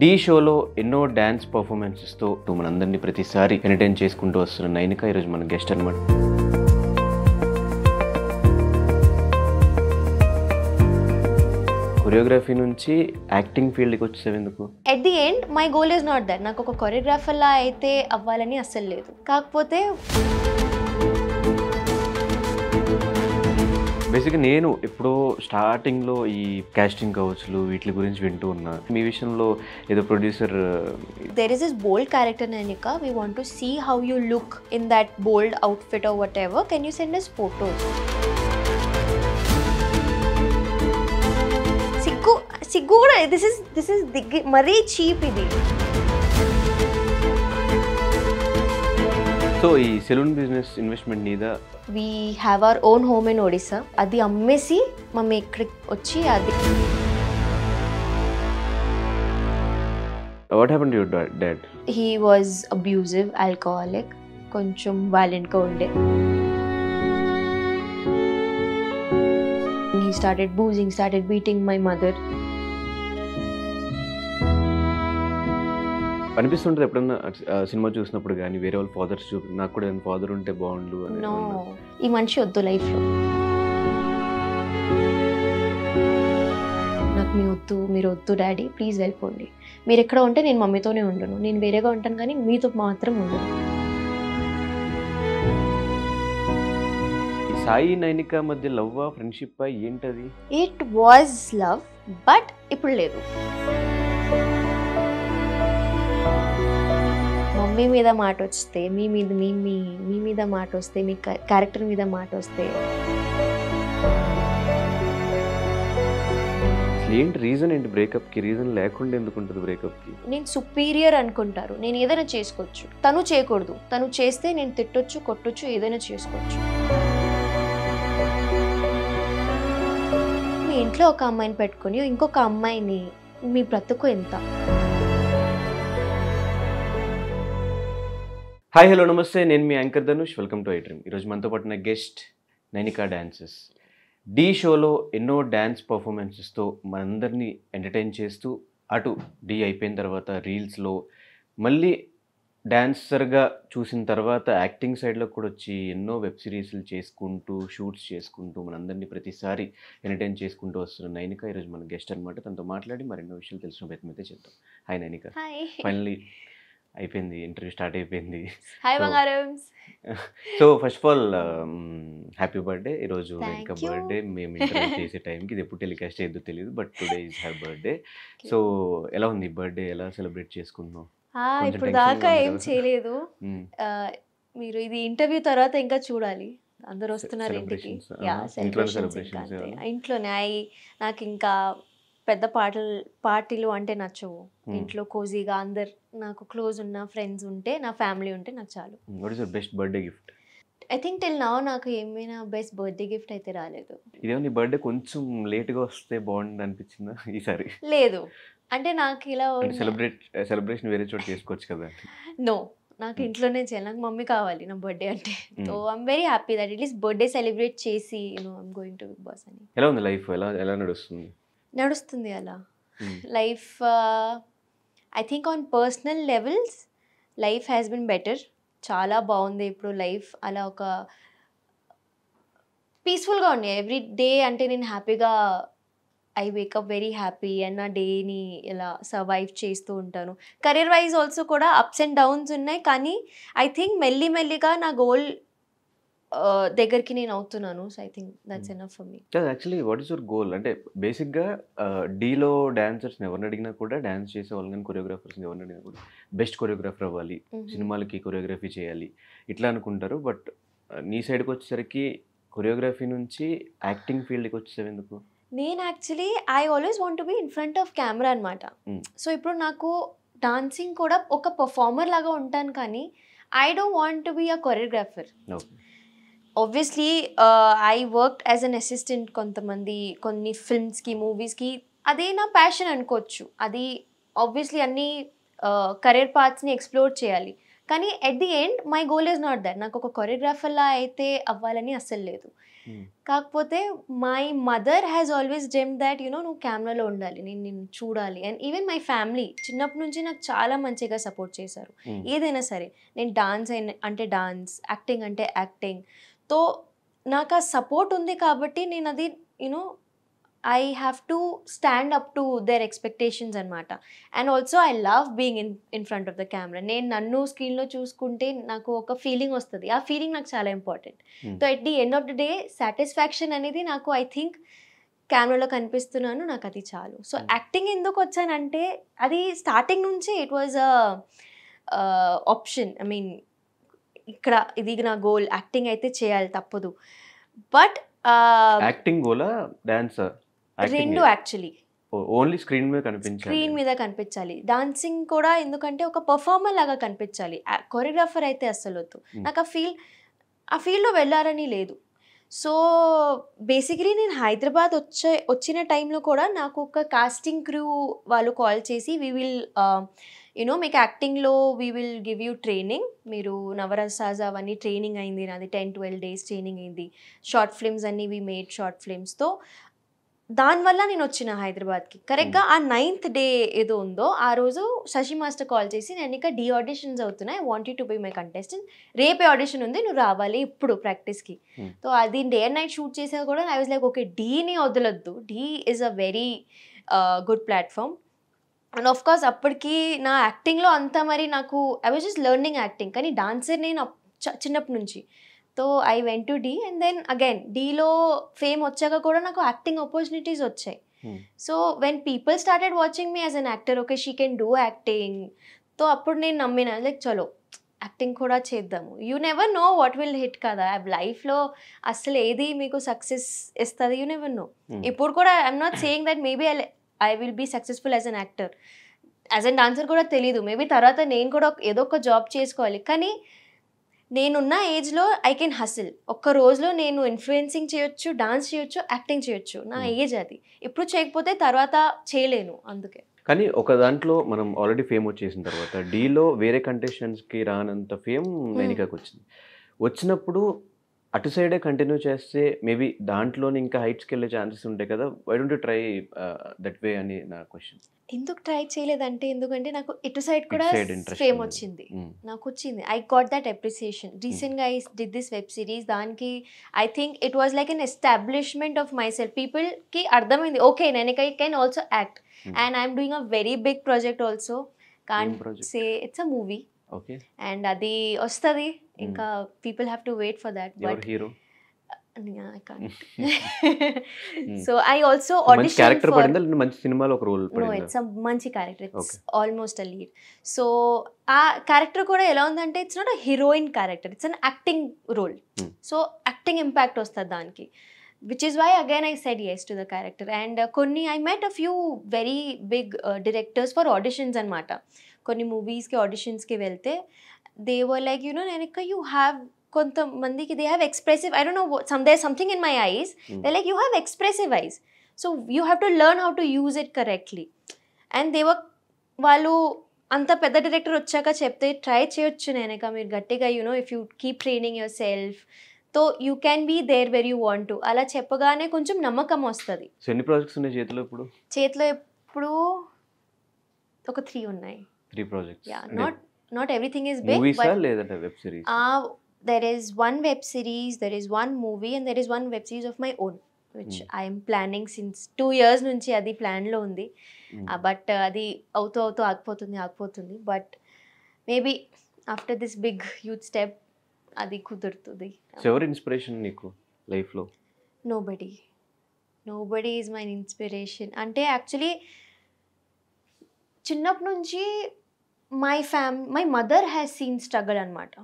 ఢీ షోలో ఎన్నో డ్యాన్స్ పర్ఫార్మెన్సెస్తో మనందరినీ ప్రతిసారి ఎంటర్టైన్ చేసుకుంటూ వస్తున్న నైనిక ఈరోజు మన గెస్ట్ అనమాట. కొరియోగ్రఫీ నుంచి యాక్టింగ్ ఫీల్డ్కి వచ్చేసావు ఎందుకు? At the end my goal is not that. నాకు ఒక కొరియోగ్రాఫర్లా అయితే అవ్వాలని అస్సలు లేదు. కాకపోతే బేసిక్గా నేను ఎప్పుడో స్టార్టింగ్లో ఈ కాస్టింగ్ కౌచ్లు వీటి గురించి వింటూ ఉన్నా. మీ విషయంలో ఏదో producer there is this bold character Nainika, we want to see how you look in that bold outfit or whatever, can you send us photos? సిగ్గు కూడా this is మరీ చీప్ ఇది. సో ఈ సెలూన్ బిజినెస్ ఇన్వెస్ట్మెంట్ నీదా? We have our own home in Odisha. అది అమ్మేసి mummy ఇక్కడికి వచ్చి అది. What happened to your dad? He was abusive, alcoholic, కొంచెం violent-గా ఉండే. He started boozing, started beating my mother. అనిపిస్తుంటుంది ఎప్పుడన్నా సినిమా చూసినప్పుడు కానీ వేరే వాళ్ళ ఫాదర్స్ నాకు కూడా ఫాదర్ ఉంటే బాగుండు అని. నో, ఈ మనిషి వద్దు లైఫ్లో. నాకు మీరు వద్దు డాడీ, ప్లీజ్ వెళ్ళిపోండి. మీరు ఎక్కడ ఉంటే నేను మమ్మీతోనే ఉండను, నేను వేరేగా ఉంటాను కానీ మీతో మాత్రం ఉండను. ఈ సాయి నైనిక మధ్య లవ్ ఫ్రెండ్షిప్ ఏంటది? ఇట్ వాజ్ లవ్, బట్ ఇప్పుడు లేదు. మమ్మీ మీద మాట వస్తే, మీ మీద మాట వస్తే, మీ క్యారెక్టర్ మీద మాట వస్తే ఏంటి రీజన్? ఏంటి బ్రేకప్కి రీజన్ లేకుండా ఎందుకు ఉంటుంది బ్రేకప్కి? నేను సుపీరియర్ అనుకుంటారు, నేను ఏదైనా చేసుకోవచ్చు, తను చేయకూడదు. తను చేస్తే నేను తిట్టొచ్చు, కొట్టొచ్చు, ఏదైనా చేసుకోవచ్చు. మీ ఇంట్లో ఒక అమ్మాయిని పెట్టుకొని ఇంకొక అమ్మాయిని, మీ బ్రతుకు ఎంత? హాయ్ హలో నమస్తే, నేను మీ anchor Dhanush. Welcome to iDream. ఈరోజు మనతో పాటు నా గెస్ట్ నైనిక డాన్సెస్. ఢీ షోలో ఎన్నో డ్యాన్స్ పర్ఫార్మెన్సెస్తో మనందరినీ ఎంటర్టైన్ చేస్తూ, అటు ఢీ అయిపోయిన తర్వాత రీల్స్లో మళ్ళీ డాన్సర్గా చూసిన తర్వాత యాక్టింగ్ సైడ్లో కూడా వచ్చి ఎన్నో వెబ్ సిరీస్లు చేసుకుంటూ, షూట్స్ చేసుకుంటూ మనందరినీ ప్రతిసారి ఎంటర్టైన్ చేసుకుంటూ వస్తున్న నైనిక ఈరోజు మన గెస్ట్ అనమాట. తనతో మాట్లాడి మరెన్నో విషయాలు తెలిసిన ప్రయత్నం అయితే చేద్దాం. హాయ్ నైనిక. ఫైనలీ అయిపోయింది, ఇంటర్వ్యూ స్టార్ట్ అయిపోయింది. హాయ్ బంగారమ్స్. So first of all happy birthday. ఈరోజు నైనిక బర్త్డే. మేము ఇంటర్వ్యూ చేసే టైంకి ఇది ఎప్పుడు టెలికాస్ట్ అయ్యేదో తెలియదు, but today is her birthday. So ఎలా ఉంది బర్త్డే? ఎలా సెలబ్రేట్ చేసుకున్నావు? ఇప్పుడు దాకా ఏం చేయలేదు. మీరు ఇది ఇంటర్వ్యూ తర్వాత ఇంకా చూడాలి. అందరు వస్తున్నారు ఇంటికి. ఇంట్లోనే నాకు ఇంకా పెద్ద పార్టీలు అంటే నచ్చవు. ఇంట్లో కోజీగా అందరు నాకు క్లోజ్ ఉన్న ఫ్రెండ్స్ ఉంటే, నా ఫ్యామిలీ ఉంటే నాకు చాలు. What is your best birthday gift? I think till now నాకు ఏమైనా బెస్ట్ బర్త్డే గిఫ్ట్ అయితే రాలేదు. ఇదేమో నీ బర్త్డే కొంచెం లేట్గా వస్తే బాగుంది అనిపించిందా ఈసారి? లేదు, అంటే నాకు ఇలా సెలబ్రేషన్ వేరే చోట చేసుకోవచ్చు కదా. నో, నాకు ఇంట్లోనే చేయాలి. నాకు మమ్మీ కావాలి నా బర్త్డే అంటే. So I'm very happy that at least birthday celebrate చేసి I'm going to Bigg Boss అని. ఎలా ఉంది లైఫ్? ఎలా నడుస్తుంది అలా life? I think on personal levels life has been better. చాలా బాగుంది ఇప్పుడు లైఫ్. అలా ఒక పీస్ఫుల్గా ఉంది ఎవ్రీ డే. అంటే నేను హ్యాపీగా I wake up very happy and నా డేని ఇలా సర్వైవ్ చేస్తూ ఉంటాను. కెరీర్ వైజ్ ఆల్సో కూడా అప్స్ అండ్ డౌన్స్ ఉన్నాయి, కానీ ఐ థింక్ మెల్లిగా నా గోల్ దగ్గరికి నేను అవుతున్నాను. So I think that's enough for me. Actually what is your goal? అంటే బేసిక్గా డీలో డాన్సర్స్ని ఎవరిని అడిగినా కూడా, డాన్స్ చేసే వాళ్ళు కానీ కొరియోగ్రాఫర్స్ని ఎవరిని అడిగినా కూడా బెస్ట్ కొరియోగ్రాఫర్ అవ్వాలి, సినిమాలకి కొరియోగ్రఫీ చేయాలి ఇట్లా అనుకుంటారు. బట్ నీ సైడ్కి వచ్చేసరికి కొరియోగ్రఫీ నుంచి యాక్టింగ్ ఫీల్డ్కి వచ్చేసావు ఎందుకు? నేను actually I always want to be in front of camera అనమాట. సో ఇప్పుడు నాకు డాన్సింగ్ కూడా ఒక పర్ఫార్మర్ లాగా ఉంటాను, కానీ I don't want to be a choreographer. Obviously I worked as an assistant కొన్ని ఫిల్మ్స్కి, మూవీస్కి. అదే నా ప్యాషన్ అనుకోవచ్చు. అది ఆబ్వియస్లీ అన్ని కెరీర్ పాత్స్ని ఎక్స్ప్లోర్ చేయాలి. కానీ at the end my goal is not that. నాకు ఒక కొరియోగ్రాఫర్లా అయితే అవ్వాలని అస్సలు లేదు. కాకపోతే my mother has always dream that నువ్వు కెమెరాలో ఉండాలి, నేను నిన్ను చూడాలి. అండ్ ఈవెన్ మై ఫ్యామిలీ చిన్నప్పటి నుంచి నాకు చాలా మంచిగా సపోర్ట్ చేశారు. ఏదైనా సరే, నేను డాన్స్ అంటే డాన్స్, యాక్టింగ్ అంటే యాక్టింగ్. తో నాకు ఆ సపోర్ట్ ఉంది కాబట్టి నేను అది I have to stand up to their expectations అనమాట. And also I love being in front of the camera. నేను నన్ను స్క్రీన్లో చూసుకుంటే నాకు ఒక ఫీలింగ్ వస్తుంది. ఆ ఫీలింగ్ నాకు చాలా important. So at the end of the day satisfaction అనేది నాకు ఐ థింక్ కెమెరాలో కనిపిస్తున్నాను, నాకు అది చాలు. సో యాక్టింగ్ ఎందుకు వచ్చానంటే అది స్టార్టింగ్ నుంచి it was option. I mean ఇక్కడ ఇది నా గోల్, యాక్టింగ్ అయితే చేయాలి తప్పదు. But acting Gola dancer? రెండు యాక్చువల్లీ. ఓన్లీ స్క్రీన్ మీద కనిపించాలి, స్క్రీన్ మీద కనిపించాలి. డాన్సింగ్ కూడా ఎందుకంటే ఒక పర్ఫార్మర్ లాగా కనిపించాలి. కొరియోగ్రాఫర్ అయితే అస్సలు వద్దు. నాకు ఆ ఫీల్డ్లో వెళ్ళాలని లేదు. సో బేసికలీ నేను హైదరాబాద్ వచ్చిన టైంలో కూడా నాకు ఒక కాస్టింగ్ క్రూ వాళ్ళు కాల్ చేసి వీ విల్ మీకు యాక్టింగ్లో we will give you training, మీరు నవరసాజ్ అవన్నీ ట్రైనింగ్ అయింది నాది, 10-12 days ట్రైనింగ్ అయింది. షార్ట్ ఫిల్మ్స్ అన్నీ వీ మేడ్ షార్ట్ ఫిల్మ్స్తో. దానివల్ల నేను వచ్చిన హైదరాబాద్కి. కరెక్ట్గా ఆ 9th day ఏదో ఉందో ఆ రోజు శశి మాస్టర్ కాల్ చేసి, నేను ఇంకా డీ ఆడిషన్స్ అవుతున్నాయి, I want you to be my contestant, రేపే ఆడిషన్ ఉంది, నువ్వు రావాలి ఇప్పుడు ప్రాక్టీస్కి. సో అది డే అండ్ నైట్ షూట్ చేసేది కూడా ఐ వాజ్ లైక్ ఓకే, డీని వదలొద్దు, Dhee is a very good platform. And of course అప్పటికి నా యాక్టింగ్లో అంతా మరి నాకు I was just learning acting, కానీ డాన్సర్ నేను చిన్నప్పటి నుంచి. So I went to Dhee and then again డీలో ఫేమ్ వచ్చాక కూడా నాకు యాక్టింగ్ ఆపర్చునిటీస్ వచ్చాయి. So when people started watching me as an actor, okay she can do acting, so అప్పుడు నేను నమ్మిన లైక్ చలో యాక్టింగ్ కూడా చేద్దాము. You never know what will hit కదా లైఫ్లో, అసలు ఏది మీకు సక్సెస్ ఇస్తుంది, యూ నెవర్ నో. ఇప్పుడు కూడా I'm not saying that maybe I will be successful as an actor, as an dancer కూడా తెలీదు. మేబీ తర్వాత నేను కూడా ఏదో ఒక జాబ్ చేసుకోవాలి, కానీ నేనున్న ఏజ్లో ఐ కెన్ హసిల్. ఒక్క రోజులో నేను ఇన్ఫ్లుయెన్సింగ్ చేయొచ్చు, డాన్స్ చేయొచ్చు, యాక్టింగ్ చేయొచ్చు. నా ఏజ్ అది. ఇప్పుడు చేయకపోతే తర్వాత చేయలేను. అందుకే. కానీ ఒక దాంట్లో మనం ఆల్రెడీ ఫేమ్ వచ్చేసిన తర్వాత డీలో వేరే కంటెస్టెంట్స్కి రానంత ఫేమ్ నైనికాకి వచ్చింది. వచ్చినప్పుడు అటు సైడే కంటిన్యూ చేస్తే మేబీ దాంట్లోనే ఇంకా హైట్స్కి వెళ్ళే ఛాన్సెస్ ఉంటాయి కదా, why don't you try that way అని నా క్వశ్చన్. ఎందుకు ట్రై చేయలేదంటే, ఎందుకంటే నాకు ఇటు సైడ్ కూడా ఫేమ్ వచ్చింది, నాకు వచ్చింది. I got that appreciation. రీసెంట్గా I did this web series, దానికి I think it was like an establishment of my self. పీపుల్కి అర్థమైంది ఓకే నేను I can also act, and I'm doing a very big project also. Can't say it's a movie, and అది వస్తుంది ఇంకా. People have to wait for that. But hero I can't. So I also auditioned character for. పడిందా మంచి సినిమాలో ఒక role పడిందా? No, it's a మంచి character. It's almost a lead. So ఆ క్యారెక్టర్ కూడా ఎలా ఉందంటే it's not a heroine character, it's an acting role. So acting impact వస్తుంది దానికి, which is why again I said yes to the character. And కొన్ని I met a few very big directors for auditions అన్నమాట. కొన్ని మూవీస్కి ఆడిషన్స్కి వెళ్తే they were like Nanika, you have కొంతమందికి they have expressive, I don't know what, there's something in my eyes, they're like you have expressive eyes, so you have to learn how to use it correctly. And they were వాళ్ళు అంత పెద్ద director వచ్చాక చెప్తే try చేయొచ్చు నేనక మీరు గట్టిగా if you keep training your self తో you can be there where you want to, అలా చెప్పగానే కొంచెం నమ్మకం వస్తుంది. సో ఎన్ని ప్రాజెక్ట్స్ ఉన్నాయి చేతిలో ఇప్పుడు? చేతిలో ఇప్పుడు ఒక 3 ఉన్నాయి. 3 projects. Yeah, not everything is big, movies లేదా web series? There is one web series, there is one movie, and there is one web series of my own, which I am planning since 2 years నుంచి అది ప్లాన్లో ఉంది. But అది అవుతూ ఆగిపోతుంది. But maybe after this big huge step అది కుదురుతుంది. ఎవరి ఇన్స్పిరేషన్ నీకు లైఫ్లో? Nobody is my inspiration. అంటే యాక్చువల్లీ చిన్నప్పటి నుంచి my mother has seen struggle అనమాట.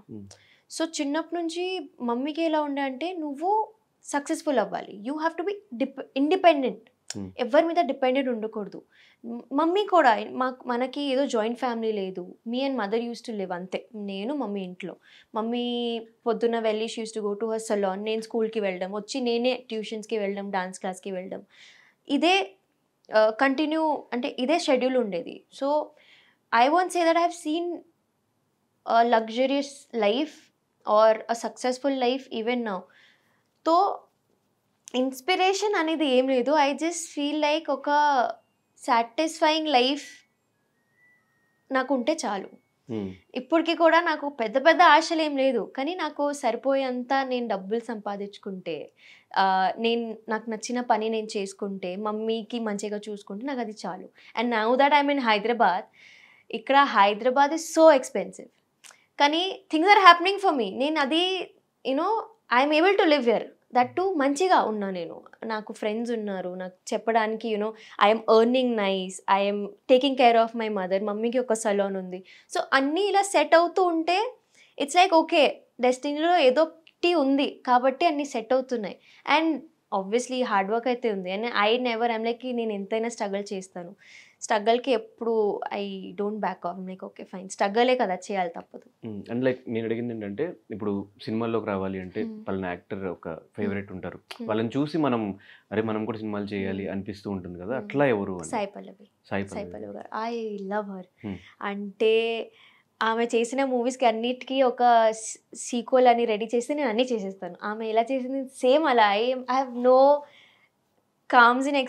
సో చిన్నప్పటి నుంచి మమ్మీకి ఎలా ఉండే అంటే నువ్వు సక్సెస్ఫుల్ అవ్వాలి, you have to be independent, ఎవరి మీద డిపెండెంట్ ఉండకూడదు. మమ్మీ కూడా మనకి ఏదో జాయింట్ ఫ్యామిలీ లేదు, me and mother use to live అంతే. నేను మమ్మీ ఇంట్లో, మమ్మీ పొద్దున్న వెళ్ళి she use to go to her salon, నేను స్కూల్కి వెళ్ళడం, వచ్చి నేనే ట్యూషన్స్కి వెళ్ళడం, డాన్స్ క్లాస్కి వెళ్ళడం, ఇదే కంటిన్యూ అంటే ఇదే షెడ్యూల్ ఉండేది. So I want say that I have seen luxurious life or a successful life even now. So inspiration అనేది ఏం లేదు. ఐ జస్ట్ ఫీల్ లైక్ ఒక సాటిస్ఫైయింగ్ లైఫ్ నాకు ఉంటే చాలు. ఇప్పటికి కూడా నాకు పెద్ద పెద్ద ఆశలు ఏం లేదు, కానీ నాకు సరిపోయేంత నేను డబ్బులు సంపాదించుకుంటే, నాకు నచ్చిన పని నేను చేసుకుంటే, మమ్మీకి మంచిగా చూసుకుంటే నాకు అది చాలు. And now that I mean Hyderabad, ఇక్కడ హైదరాబాద్ ఇస్ సో ఎక్స్పెన్సివ్, కానీ things are happening for me. నేను అది I'm able to live here, that too మంచిగా ఉన్నా నేను. నాకు ఫ్రెండ్స్ ఉన్నారు, నాకు చెప్పడానికి I'm earning nice, I'm taking care of my mother, మమ్మీకి ఒక సలూన్ ఉంది. సో అన్నీ ఇలా సెట్ అవుతూ ఉంటే ఇట్స్ లైక్ ఓకే, డెస్టినీలో ఏదో ఒకటి ఉంది కాబట్టి అన్నీ సెట్ అవుతున్నాయి. అండ్ ఆబ్వియస్లీ హార్డ్ వర్క్ అయితే ఉంది. అండ్ ఐఎమ్ లైక్ నేను ఎంతైనా స్ట్రగుల్ చేస్తాను. స్ట్రగల్కి ఎప్పుడు I don't back off. Like okay fine, స్ట్రగలే కదా, చేయాలి, తప్పదు. అండ్ లైక్ నేను అడిగింది ఏంటంటే, ఇప్పుడు సినిమాల్లోకి రావాలి అంటే వాళ్ళని యాక్టర్ ఒక ఫేవరెట్ ఉంటారు, వాళ్ళని చూసి మనం కూడా సినిమాలు చేయాలి అనిపిస్తూ ఉంటుంది కదా, అట్లా ఎవరు? సాయి పల్లవి. సాయి పల్లవి గారు, ఐ లవ్ హర్. అంటే ఆమె చేసిన మూవీస్కి అన్నిటికీ ఒక సీక్వెల్ అని రెడీ చేస్తే నేను అన్నీ చేసేస్తాను. ఆమె ఎలా చేసింది సేమ్ అలా. I have no qualms in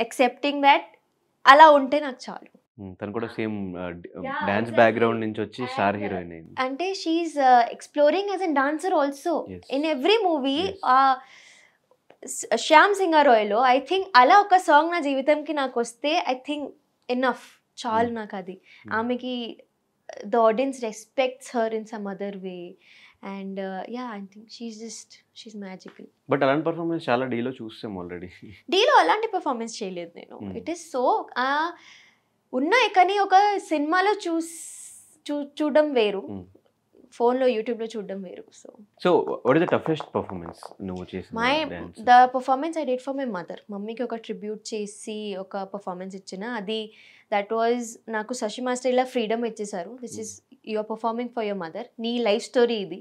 accepting that అలా ఉంటే నాకు చాలు. తను కూడా సేమ్ డాన్స్ బ్యాక్గ్రౌండ్ నుంచి వచ్చి స్టార్ హీరోయిన్ అయింది. అంటే she's exploring as a dancer also in every movie. Shyam సింగారాయ్లో ఐ థింక్ అలా ఒక సాంగ్ నా జీవితంకి నాకు వస్తే ఐ థింక్ ఎనఫ్, చాలు నాకు అది. ఆమెకి the audience respects her in some other way, and yeah, I think she's magical. But అలాంటి పర్ఫార్మెన్స్ చాలా డీలో చూస్తాం ఆల్రెడీ. డీలో అలాంటి పర్ఫార్మెన్స్ చేయలేదు నేను. ఇట్ ఈస్ సో ఉన్నాయి, కానీ ఒక సినిమాలో చూడడం వేరు, ఫోన్లో యూట్యూబ్లో చూడడం వేరు. So what is the toughest performance నువ్వు చేసిన? The performance I did for my mother. మమ్మీకి ఒక ట్రిబ్యూట్ చేసి ఒక పర్ఫార్మెన్స్ ఇచ్చిన, అది దట్ వాజ్ నాకు శశి మాస్టర్ ఇలా ఫ్రీడమ్ ఇచ్చేసారు. This is your performing for your mother, నీ లైఫ్ స్టోరీ ఇది,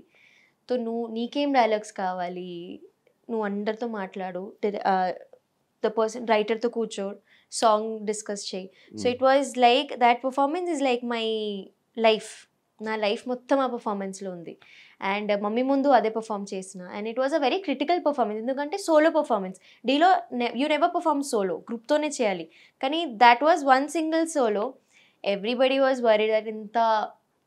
సో నీకేం డైలాగ్స్ కావాలి, నువ్వు అందరితో మాట్లాడు, ద పర్సన్ రైటర్తో కూర్చో, సాంగ్ డిస్కస్ చేయి. So it was like that performance is like my life. నా లైఫ్ మొత్తం ఆ పర్ఫార్మెన్స్లో ఉంది. అండ్ మమ్మీ ముందు అదే పర్ఫామ్ చేసిన. And it was a very critical performance, ఎందుకంటే సోలో పర్ఫార్మెన్స్. డీలో యూ నెవర్ పర్ఫార్మ్ సోలో, గ్రూప్తోనే చేయాలి. కానీ that was one single solo. Everybody was worried that ఇంత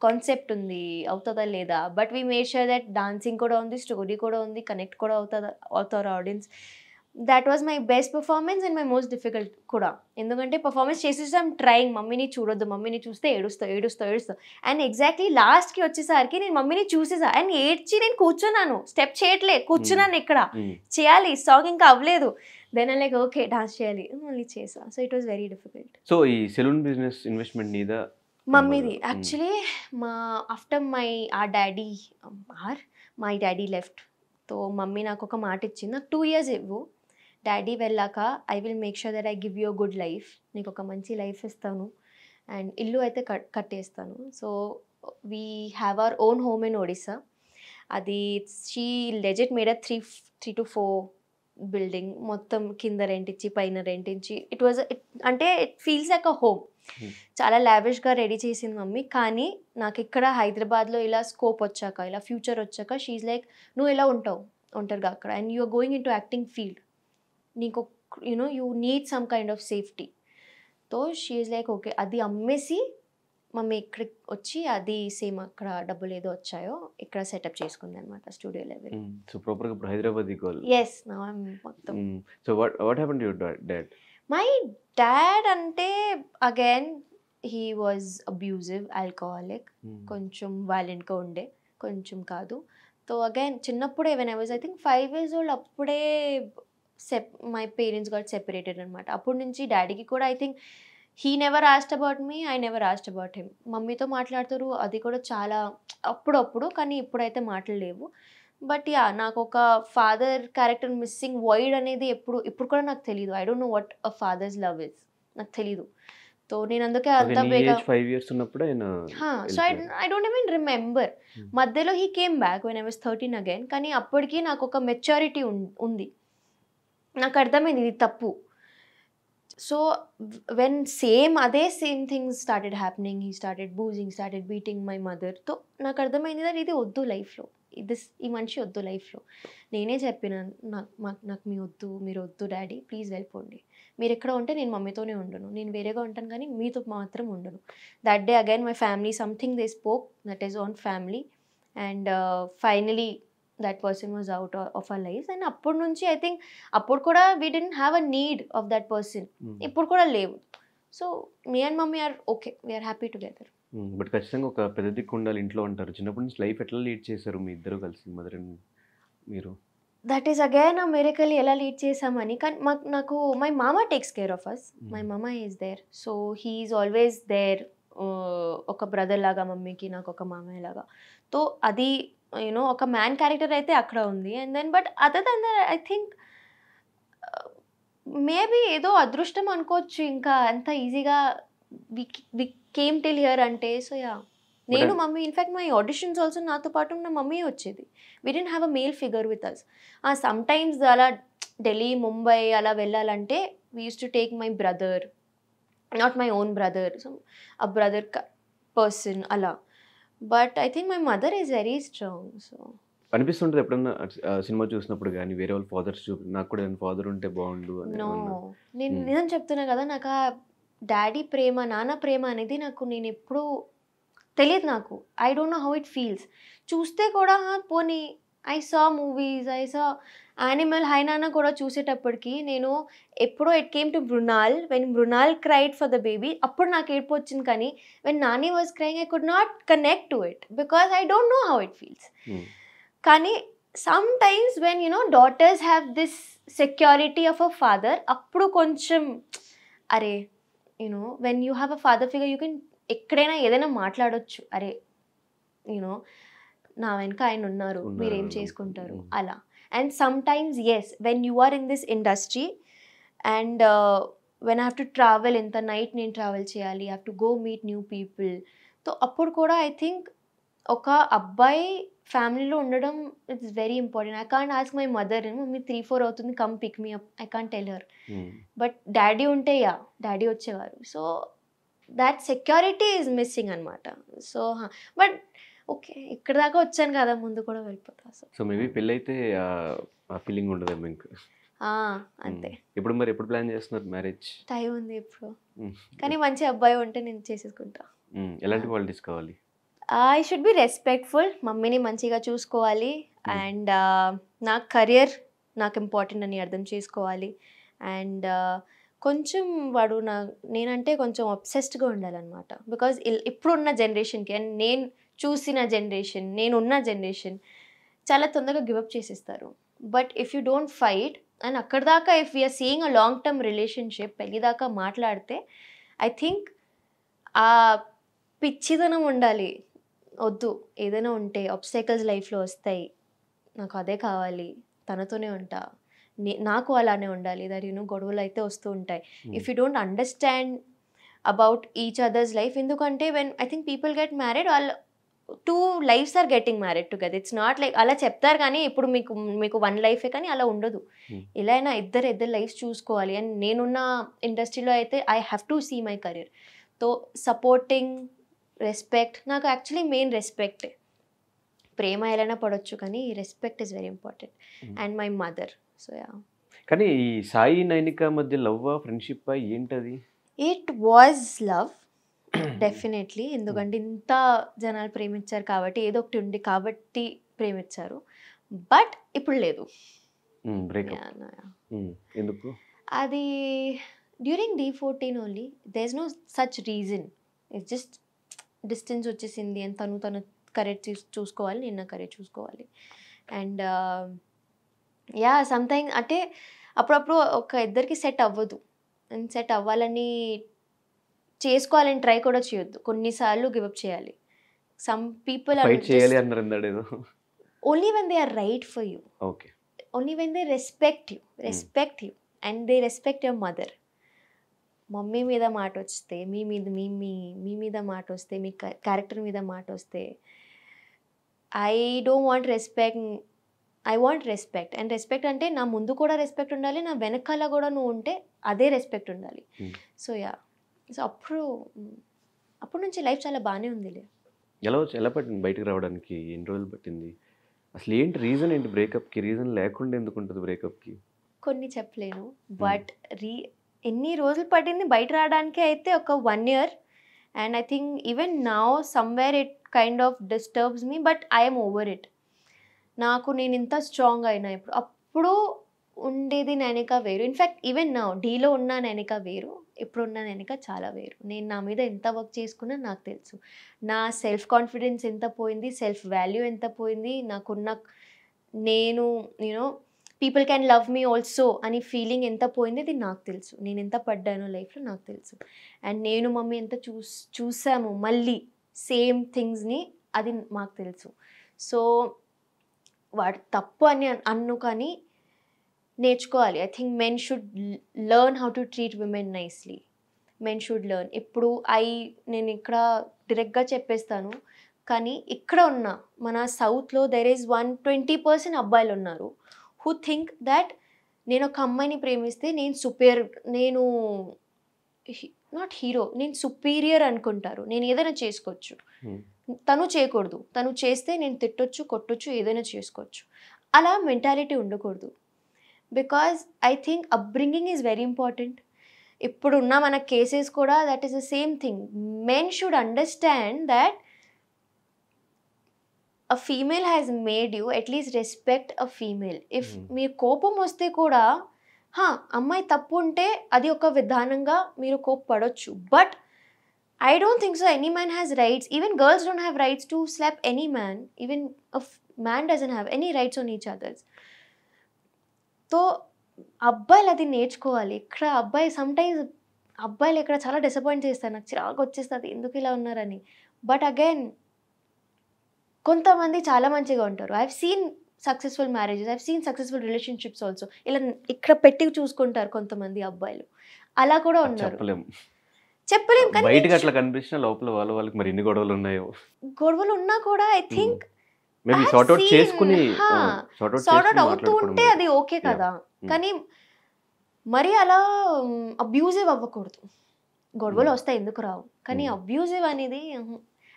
కాన్సెప్ట్ ఉంది, అవుతుందా లేదా. But we made sure that dancing కూడా ఉంది, స్టోరీ కూడా ఉంది, కనెక్ట్ కూడా అవుతారు audience. That was my best performance and my most difficult కూడా. ఎందుకంటే పర్ఫార్మెన్స్ చేసేసాం ట్రయింగ్, మమ్మీని చూడొద్దు, మమ్మీని చూస్తే ఏడుస్తావు. అండ్ ఎగ్జాక్ట్లీ లాస్ట్కి వచ్చేసరికి నేను మమ్మీని చూసేసా అండ్ ఏడ్చి నేను కూర్చున్నాను, స్టెప్ చేయట్లే, కూర్చున్నాను ఇక్కడ, చేయాలి, సాంగ్ ఇంకా అవ్వలేదు. Then I like okay dance చేయాలి, మళ్ళీ చేసా. So it was very difficult. So ఈ సెలూన్ బిజినెస్ ఇన్వెస్ట్మెంట్ మీద మమ్మీది actually. After my daddy left, తో మమ్మీ నాకు ఒక మాట ఇచ్చింది, నాకు 2 years ఇవ్వు, డాడీ వెళ్ళాక I will make sure that I give you a good life, నీకు ఒక మంచి లైఫ్ ఇస్తాను అండ్ ఇల్లు అయితే కట్టేస్తాను. So we have our own home in Odisha. అది she legit made a 3 to 4 building, మొత్తం కింద రెంట్ ఇచ్చి పైన రెంట్ ఇచ్చి. అంటే it feels like a home. చాలా లావిష్గా రెడీ చేసింది మమ్మీ. కానీ నాకు ఇక్కడ హైదరాబాద్లో ఇలా స్కోప్ వచ్చాక, ఇలా ఫ్యూచర్ వచ్చాక షీఈ్ లైక్ నువ్వు ఎలా ఉంటారుగా అక్కడ, and you are going in to acting field, నీకు you need some kind of safety. తో షీఈ్ లైక్ ఓకే, అది అమ్మేసి మమ్మీ ఇక్కడికి వచ్చి అది సేమ్ అక్కడ డబ్బులు ఏదో వచ్చాయో ఇక్కడ సెటప్ చేసుకుంది అనమాట, స్టూడియో లెవెల్. సో ప్రాపర్గా ఇప్పుడు Hyderabad goal. Yes, now I am మొత్తం. So what happened to your dad? My dad అంటే again he was abusive, alcoholic, కొంచెం వైలెంట్గా ఉండే, కొంచెం కాదు. సో అగైన్ చిన్నప్పుడే when I was I think 5 years old, అప్పుడే మై పేరెంట్స్ గాట్ సెపరేటెడ్ అనమాట. అప్పటి నుంచి డాడీకి కూడా I think he never asked about me, I never asked about him. మమ్మీతో మాట్లాడుతారు, అది కూడా చాలా అప్పుడప్పుడు, కానీ ఇప్పుడైతే మాట్లాడలేవు. బట్ యా, నాకు ఒక ఫాదర్ క్యారెక్టర్ మిస్సింగ్, వాయిడ్ అనేది ఇప్పుడు కూడా నాకు తెలియదు. I don't know what a fathers love is, నాకు తెలీదు. సో నేను అందుకే అంత బేగా 5 years ఉన్నప్పుడు so I don't even remember. మధ్యలో he came back when I was 13 again. కానీ అప్పటికి నాకు ఒక మెచ్యూరిటీ ఉంది, నాకు అర్థమైంది ఇది తప్పు. So when same things started happening, he started boozing, started beating my mother. తో నాకు అర్థమైంది that ఇది వద్దు లైఫ్లో, ఈ మనిషి వద్దు లైఫ్లో. నేనే చెప్పిన, నాకు మీ వద్దు, మీరు వద్దు డాడీ, ప్లీజ్ వెళ్ళిపోండి. మీరు ఎక్కడ ఉంటే నేను మమ్మీతోనే ఉండను, నేను వేరేగా ఉంటాను కానీ మీతో మాత్రం ఉండను. That day again my family, something they spoke that is on family, and finally that person was out of our lives. And అప్పటి నుంచి ఐ థింక్ అప్పుడు కూడా we didn't have a need of that person. ఇప్పుడు కూడా లేవు. So me and mummy are okay, we're happy together. But ఖచ్చితంగా ఒక పెద్ద దిక్కు ఉండాలి ఇంట్లో అంటారు. చిన్నప్పటి నుంచి లైఫ్ ఎట్లా లీడ్ చేశారు మీ ఇద్దరు కలిసి, మదర్ అండ్ మీరు? That is again a miracle, ఎలా లీడ్ చేసామని. కానీ నాకు my mama takes care of us, my mama is there, so he is always there. ఒక బ్రదర్ లాగా మమ్మీకి, నాకు ఒక మామయ్య లాగా. సో అది యూనో ఒక మ్యాన్ క్యారెక్టర్ అయితే అక్కడ ఉంది. And then but other than that I think maybe ఏదో అదృష్టం అనుకోవచ్చు, ఇంకా అంత ఈజీగా వి కేమ్ టిల్ హియర్ అంటే. సో యా, నేను mummy, in fact my auditions also నాతో పాటు నా మమ్మీ వచ్చేది. We didn't have a male figure with us. Some times అలా ఢిల్లీ, ముంబై అలా వెళ్ళాలంటే we use to take my brother, not my own brother, so a brother person అలా. But I think my mother is very strong. So అనిపిస్తుంటుంది ఎప్పుడన్నా cinema చూసినప్పుడు కానీ వేరే వాళ్ళ ఫాదర్స్ నాకు కూడా ఫాదర్ ఉంటే బాగుండు అని? నో, నేను నిజం చెప్తున్నా కదా, నాకు ఆ డాడీ ప్రేమ, నాన్న ప్రేమ అనేది నేను ఎప్పుడూ తెలియదు. నాకు I don't know how it feels. చూస్తే కూడా పోనీ I saw movies, I saw Animal, హైనానా కూడా చూసేటప్పటికి నేను ఎప్పుడో it came to Mrunal, when Mrunal cried for the baby, అప్పుడు నాకు ఏడుపు వచ్చింది. కానీ when Nani was crying I could not connect to it because I don't know how it feels. కానీ some times when daughters have this security of a father, అప్పుడు కొంచెం అరే when you have a father figure you can ఎక్కడైనా ఏదైనా మాట్లాడొచ్చు. అరే నా వెనక ఆయన ఉన్నారు, మీరేం చేసుకుంటారు అలా. And sometimes yes, when you are in this industry and when I have to travel, ఇంత నైట్ నేను ట్రావెల్ చేయాలి, have to go meet new people. So అప్పుడు కూడా ఐ థింక్ ఒక అబ్బాయి ఫ్యామిలీలో ఉండడం it's very important. I can't ask my mother, mummy 3-4 అవుతుంది, come pick me up, I can't tell her. But daddy ఉంటే డాడీ వచ్చేవారు. So that security is missing అనమాట. సో బట్ ఓకే, ఇక్కడ దాకా వచ్చాను కదా, ముందు కూడా వెళ్ళిపోతా. సో మేబీ పెళ్ళి అయితే ఆ ఫీలింగ్ ఉండదేమో ఇంకా. అంతే. ఇప్పుడు మరి ఎప్పుడు ప్లాన్ చేస్తున్నారు మ్యారేజ్? టైం ఉంది ఇప్పుడు, కానీ మంచి అబ్బాయి ఉంటే నేను చేసేసుకుంటా. ఎలాంటి క్వాలిటీస్ కావాలి? ఐ షుడ్ బి రెస్పెక్ట్ఫుల్, మమ్మీని మంచిగా చూసుకోవాలి, అండ్ నా కెరియర్ నాకు ఇంపార్టెంట్ అని అర్థం చేసుకోవాలి. అండ్ కొంచెం వాడు నేనంటే కొంచెం అబ్సెస్డ్గా ఉండాలన్నమాట. బికాజ్ ఇప్పుడున్న జనరేషన్కి అండ్ నేను చూసిన జనరేషన్, నేనున్న జనరేషన్ చాలా తొందరగా గివప్ చేసేస్తారు. But if you don't fight and అక్కడ దాకా if we're seeing a long term relationship, పెళ్ళి దాకా మాట్లాడితే ఐ థింక్ ఆ పిచ్చిదనం ఉండాలి. వద్దు, ఏదైనా ఉంటే ఆబ్స్టైకల్స్ లైఫ్లో వస్తాయి, నాకు అదే కావాలి, తనతోనే ఉంటా, నాకు అలానే ఉండాలి, దట్ గొడవలు అయితే వస్తూ ఉంటాయి. If you don't understand about each others life, ఎందుకంటే when I think people get married, వాళ్ళ 2 lives are getting married together. It's not like అలా చెప్తారు కానీ ఇప్పుడు మీకు 1 లైఫే, కానీ అలా ఉండదు. ఇలా అయినా ఇద్దరు లైఫ్ చూసుకోవాలి. అండ్ నేనున్న ఇండస్ట్రీలో అయితే I have to see my career. So supporting, respect, నాకు యాక్చువల్లీ మెయిన్ రెస్పెక్టే. ప్రేమ ఎలానా పడవచ్చు కానీ respect is very important. And my mother. So yeah. కానీ ఈ సాయి నైనిక మధ్య లవ్ ఫ్రెండ్షిప్ ఏంటది? ఇట్ వాజ్ లవ్ డెఫినెట్లీ, ఎందుకంటే ఇంత జనాలు ప్రేమించారు కాబట్టి, ఏదో ఒకటి ఉంది కాబట్టి ప్రేమించారు. బట్ ఇప్పుడు లేదు. ఎందుకు? అది during D14 only, there is no such reason. It's just distance వచ్చేసింది అండ్ తను కరెక్ట్ చూసుకోవాలి, నేను నా కరెక్ట్ చూసుకోవాలి. అండ్ యా, సమ్టైమ్స్ అంటే అప్పుడప్పుడు ఒక ఇద్దరికి సెట్ అవ్వదు. అండ్ సెట్ అవ్వాలని చేసుకోవాలని ట్రై కూడా చేయొద్దు, కొన్నిసార్లు గివప్ చేయాలి. Some people only when they are right for you, only when they respect you and they respect your mother. Mummy మీద మాట వస్తే, మీ మీద మాట వస్తే, మీ క్యారెక్టర్ మీద మాట వస్తే, I don't want respect I want respect. And respect అంటే నా ముందు కూడా రెస్పెక్ట్ ఉండాలి, నా వెనకాల కూడా నువ్వు ఉంటే అదే రెస్పెక్ట్ ఉండాలి. సో సో అప్పటి నుంచి లైఫ్ చాలా బాగానే ఉందిలే. ఎలా పట్టింది బయటకు రావడానికి? ఎన్ని రోజులు పట్టింది? అసలు ఏంటి రీజన్ ఏంటి బ్రేకప్కి? రీజన్ లేకుండా ఎందుకు ఉంటుంది బ్రేకప్కి? కొన్ని చెప్పలేను, బట్ ఎన్ని రోజులు పట్టింది బయట రావడానికి అయితే ఒక 1 year. And I think even now somewhere it kind of disturbs me, but I'm over it. నేను ఇంత స్ట్రాంగ్ అయినా అప్పుడు ఉండేది నైనిక వేరు. ఇన్ఫ్యాక్ట్ ఈవెన్ నౌ డీలో ఉన్న నైనిక వేరు, ఇప్పుడున్న నైనిక చాలా వేరు. నేను నా మీద ఎంత వర్క్ చేసుకున్నా నాకు తెలుసు. నా సెల్ఫ్ కాన్ఫిడెన్స్ ఎంత పోయింది, సెల్ఫ్ వాల్యూ ఎంత పోయింది, నాకున్న నేను people can love me also అని ఫీలింగ్ ఎంత పోయింది, అది నాకు తెలుసు. నేను ఎంత పడ్డానో లైఫ్లో నాకు తెలుసు. అండ్ నేను మమ్మీ ఎంత చూసాము మళ్ళీ సేమ్ థింగ్స్ని, అది మాకు తెలుసు. సో వాడు తప్పు అని కానీ నేర్చుకోవాలి. I think men should learn how to treat women nicely. Men should learn. ఇప్పుడు నేను ఇక్కడ డైరెక్ట్గా చెప్పేస్తాను, కానీ ఇక్కడ ఉన్న మన సౌత్లో దెర్ ఈజ్ 120% అబ్బాయిలు ఉన్నారు హూ థింక్ దట్ నేను ఒక అమ్మాయిని ప్రేమిస్తే నేను నాట్ హీరో, నేను సుపీరియర్ అనుకుంటారు. నేను ఏదైనా చేసుకోవచ్చు, తను చేయకూడదు. తను చేస్తే నేను తిట్టొచ్చు, కొట్టొచ్చు, ఏదైనా చేసుకోవచ్చు. అలా మెంటాలిటీ ఉండకూడదు. Because I think upbringing is very important. ఇప్పుడున్న మన కేసెస్ కూడా that is the same thing. Men should understand that a female has made you, at least respect a female. If మీరు కోపం వస్తే కూడా అమ్మాయి తప్పు ఉంటే అది ఒక విధానంగా మీరు కోప్పడొచ్చు. But I don't think so any man has rights. Even girls don't have rights to slap any man. Even a man doesn't have any rights on each others. So అబ్బాయిలు అది నేర్చుకోవాలి. ఇక్కడ అబ్బాయిలు ఇక్కడ చాలా డిసప్పాయింట్ చేస్తారు. నాకు చిరాకు వచ్చేస్తుంది ఎందుకు ఇలా ఉన్నారని. బట్ అగైన్ కొంతమంది చాలా మంచిగా ఉంటారు. I have seen successful marriages, I have seen successful relationships also. ఇలా ఇక్కడ పెట్టి చూసుకుంటారు కొంతమంది అబ్బాయిలు, అలా కూడా ఉన్నారు. చెప్పలేం, కానీ బయటకి అట్లా కనిపించిన లోపల వాళ్ళకి మరి ఎన్ని గొడవలు ఉన్నాయో. గొడవలు ఉన్నా కూడా I think maybe sort out చేసుకుని సార్ట్ అవుట్ అవుతూ ఉంటే అది ఓకే కదా. కానీ మరి అలా అబ్యూజివ్ అవ్వకూడదు. గొడవలు వస్తాయి, ఎందుకు రావు, కానీ అబ్యూజివ్ అనేది.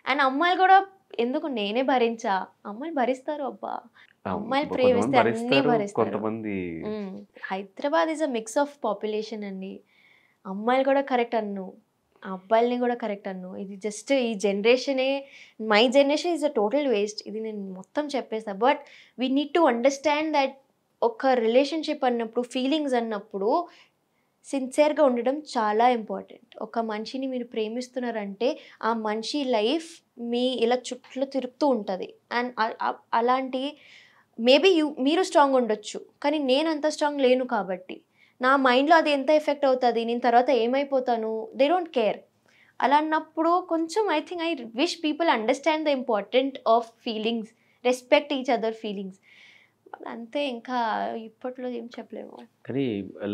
అండ్ అమ్మాయిలు కూడా ఎందుకు, నేనే భరించా, అమ్మాయిలు భరిస్తారు. అబ్బా, అమ్మాయిలు ప్రేమిస్తే అన్నీ భరిస్తారు. Hyderabad is a mix of population అండి. అమ్మాయిలు కూడా కరెక్ట్ అన్ను, అబ్బాయిల్ని కూడా కరెక్ట్ అన్ను. ఇది జస్ట్ ఈ జనరేషనే, my generation is a total waste. ఇది నేను మొత్తం చెప్పేస్తా. But we need to understand that ఒక రిలేషన్షిప్ అన్నప్పుడు, ఫీలింగ్స్ అన్నప్పుడు సిన్సియర్గా ఉండడం చాలా ఇంపార్టెంట్. ఒక మనిషిని మీరు ప్రేమిస్తున్నారంటే ఆ మనిషి లైఫ్ ఇలా చుట్టూ తిరుగుతూ ఉంటుంది. అండ్ అలాంటి మేబీ మీరు స్ట్రాంగ్ ఉండొచ్చు, కానీ నేను అంత స్ట్రాంగ్ లేను. కాబట్టి నా మైండ్లో అది ఎంత ఎఫెక్ట్ అవుతుంది, నేను తర్వాత ఏమైపోతాను, దే డోంట్ కేర్. అలా అన్నప్పుడు కొంచెం I think I wish people understand the important of feelings, respect each other feelings. అంతే, ఇంకా ఇప్పట్లో ఏం చెప్పలేము. కానీ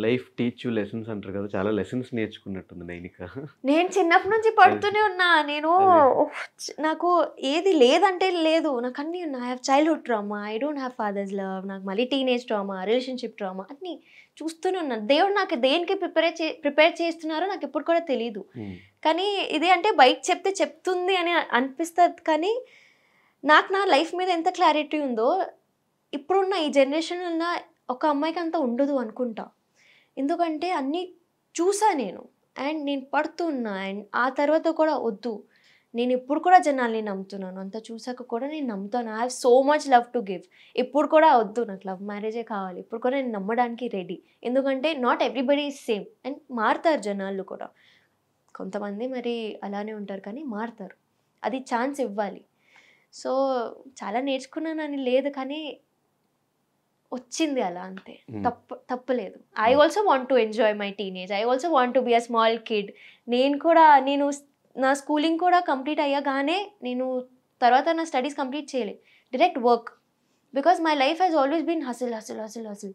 లైఫ్ టీచ్ యూ లెసన్స్ అంటారు కదా, చాలా లెసన్స్ నేర్చుకున్నట్టుంది నైనిక. నేను చిన్నప్పటి నుంచి పడుతూనే ఉన్నా. నాకు ఏది లేదంటే లేదు, నాకు అన్నీ ఉన్నా. I have childhood trauma, I don't have fathers love, నాకు మళ్ళీ టీనేజ్ ట్రామా, రిలేషన్షిప్ ట్రామా, అన్నీ చూస్తూనే ఉన్నాను. దేవుడు నాకు దేనికి ప్రిపేర్ చేస్తున్నారో నాకు ఇప్పుడు కూడా తెలీదు. కానీ ఇది అంటే బయట చెప్తుంది అని అనిపిస్తుంది. కానీ నాకు నా లైఫ్ మీద ఎంత క్లారిటీ ఉందో ఇప్పుడున్న ఈ జనరేషన్ ఉన్న ఒక అమ్మాయికి అంత ఉండదు అనుకుంటా. ఎందుకంటే అన్నీ చూసా నేను, అండ్ నేను పడుతున్నా. అండ్ ఆ తర్వాత కూడా వద్దు, నేను ఇప్పుడు కూడా జనాల్ని నమ్ముతున్నాను. అంత చూసాక కూడా నేను నమ్ముతాను. I have so much love to give. ఇప్పుడు కూడా వద్దు, నాకు లవ్ మ్యారేజే కావాలి. ఇప్పుడు కూడా నేను నమ్మడానికి రెడీ. ఎందుకంటే not everybody is same. And మారుతారు జనాలు కూడా. కొంతమంది మరి అలానే ఉంటారు, కానీ మారుతారు. అది ఛాన్స్ ఇవ్వాలి. సో చాలా నేర్చుకున్నానని లేదు, కానీ వచ్చింది అలా, అంతే. తప్పలేదు. I also want to enjoy my teenage. I also want to be a small kid. నేను నా స్కూలింగ్ కూడా కంప్లీట్ అయ్యగానే నేను తర్వాత నా స్టడీస్ కంప్లీట్ చేయలేదు, direct work. Because my life has always been hustle hustle hustle hustle.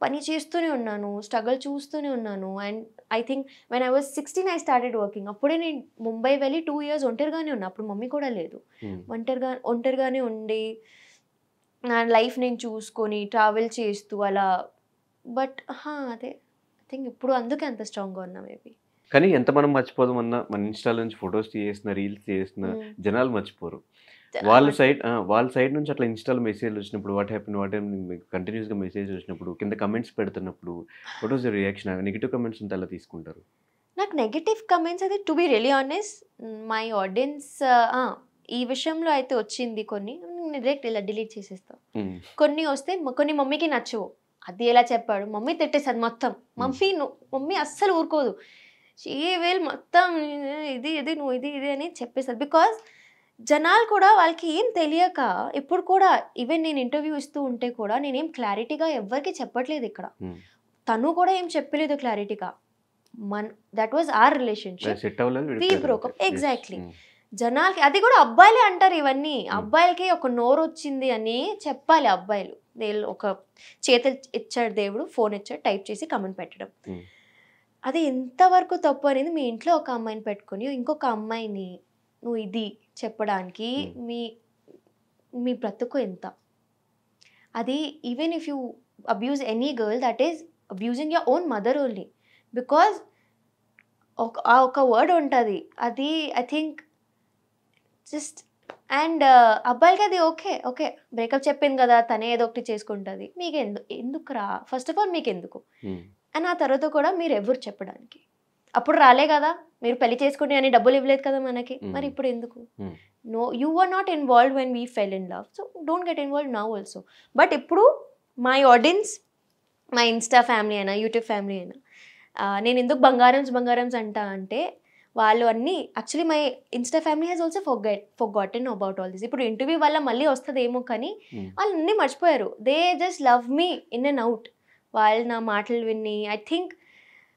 పని చేస్తూనే ఉన్నాను, స్ట్రగల్ చూస్తూనే ఉన్నాను. And I think when I was 16 I started working. అప్పుడే నేను ముంబై వెళ్ళి 2 years ఒంటరిగానే ఉన్నా. అప్పుడు మమ్మీ కూడా లేదు. ఒంటరిగానే ఉండి నా లైఫ్ నేను చూసుకొని ట్రావెల్ చేస్తూ అలా. బట్ అదే ఐ థింక్ ఇప్పుడు అందుకే అంత స్ట్రాంగ్గా ఉన్నా మేబీ. కానీ ఎంత మనం మర్చిపోదామన్నా మన ఇన్‌స్టాలో నుంచి ఫోటోస్ చేసిన, రీల్స్ చేసిన జనాలు మర్చిపోరు. వాళ్ళ సైడ్ నుంచి అట్లా ఇన్‌స్టాలో మెసేజ్‌లు వచ్చినప్పుడు వాట్ హ్యాపెండ్ మీకు కంటిన్యూస్‌గా మెసేజ్ వచ్చినప్పుడు కింద కమెంట్స్ పెడుతున్నప్పుడు what was your reaction? Negative comments ఉంటే ఎలా తీసుకుంటారు? నాకు నెగెటివ్ కమెంట్స్ అది to be really honest my audience ఈ విషయంలో అయితే వచ్చింది కొన్ని, డైరెక్ట్ ఇలా డిలీట్ చేసేస్తా. కొన్ని వస్తే కొన్ని మమ్మీకి నచ్చవు. అది ఎలా చెప్పాడు, మమ్మీ తిట్టేసారు మొత్తం. మమ్మీ అస్సలు ఊరుకోదు. షీ విల్ మొత్తం ఇది ఇది నువ్వు ఇది ఇది అని చెప్పేసారు. బికాజ్ జనాలు కూడా వాళ్ళకి ఏం తెలియక ఇప్పుడు కూడా ఈవెన్ నేను ఇంటర్వ్యూ ఇస్తూ ఉంటే కూడా నేనేం క్లారిటీగా ఎవరికి చెప్పట్లేదు ఇక్కడ. తను కూడా ఏం చెప్పలేదు క్లారిటీగా. That was our relationship, we broke up. Exactly. జనాలకి అది కూడా అబ్బాయిలే అంటారు ఇవన్నీ. అబ్బాయిలకి ఒక నోరు వచ్చింది అని చెప్పాలి అబ్బాయిలు. ఒక చేతులు ఇచ్చాడు దేవుడు, ఫోన్ ఇచ్చాడు, టైప్ చేసి కమెంట్ పెట్టడం. అది ఎంతవరకు తప్పు అనేది మీ ఇంట్లో ఒక అమ్మాయిని పెట్టుకొని ఇంకొక అమ్మాయిని నువ్వు ఇది చెప్పడానికి మీ బ్రతుకు ఎంత? అది even if you abuse any girl that is abusing your own mother only. Because ఒక వర్డ్ ఉంటుంది అది ఐ థింక్ జస్ట్. అండ్ అబ్బాయిలకి అది ఓకే బ్రేకప్ చెప్పింది కదా తనే ఏదో ఒకటి చేసుకుంటుంది, మీకు ఎందుకురా ఫస్ట్ ఆఫ్ ఆల్, మీకు ఎందుకు? అండ్ ఆ తర్వాత కూడా మీరు ఎవరు చెప్పడానికి? అప్పుడు రాలే కదా, మీరు పెళ్లి చేసుకుంటే అని డబ్బులు ఇవ్వలేదు కదా మనకి, మరి ఇప్పుడు ఎందుకు? No, you are not involved when we fell in love, so don't get involved now also. But ఇప్పుడు my audience, my Insta family అయినా యూట్యూబ్ ఫ్యామిలీ అయినా, నేను ఎందుకు బంగారమ్స్ అంటా అంటే వాళ్ళు అన్నీ actually my Insta family has also forgotten about all this. ఇప్పుడు ఇంటర్వ్యూ వల్ల మళ్ళీ వస్తుందేమో కానీ వాళ్ళు అన్నీ మర్చిపోయారు. They just love me in and out. వాళ్ళు నా మాటలు విని ఐ థింక్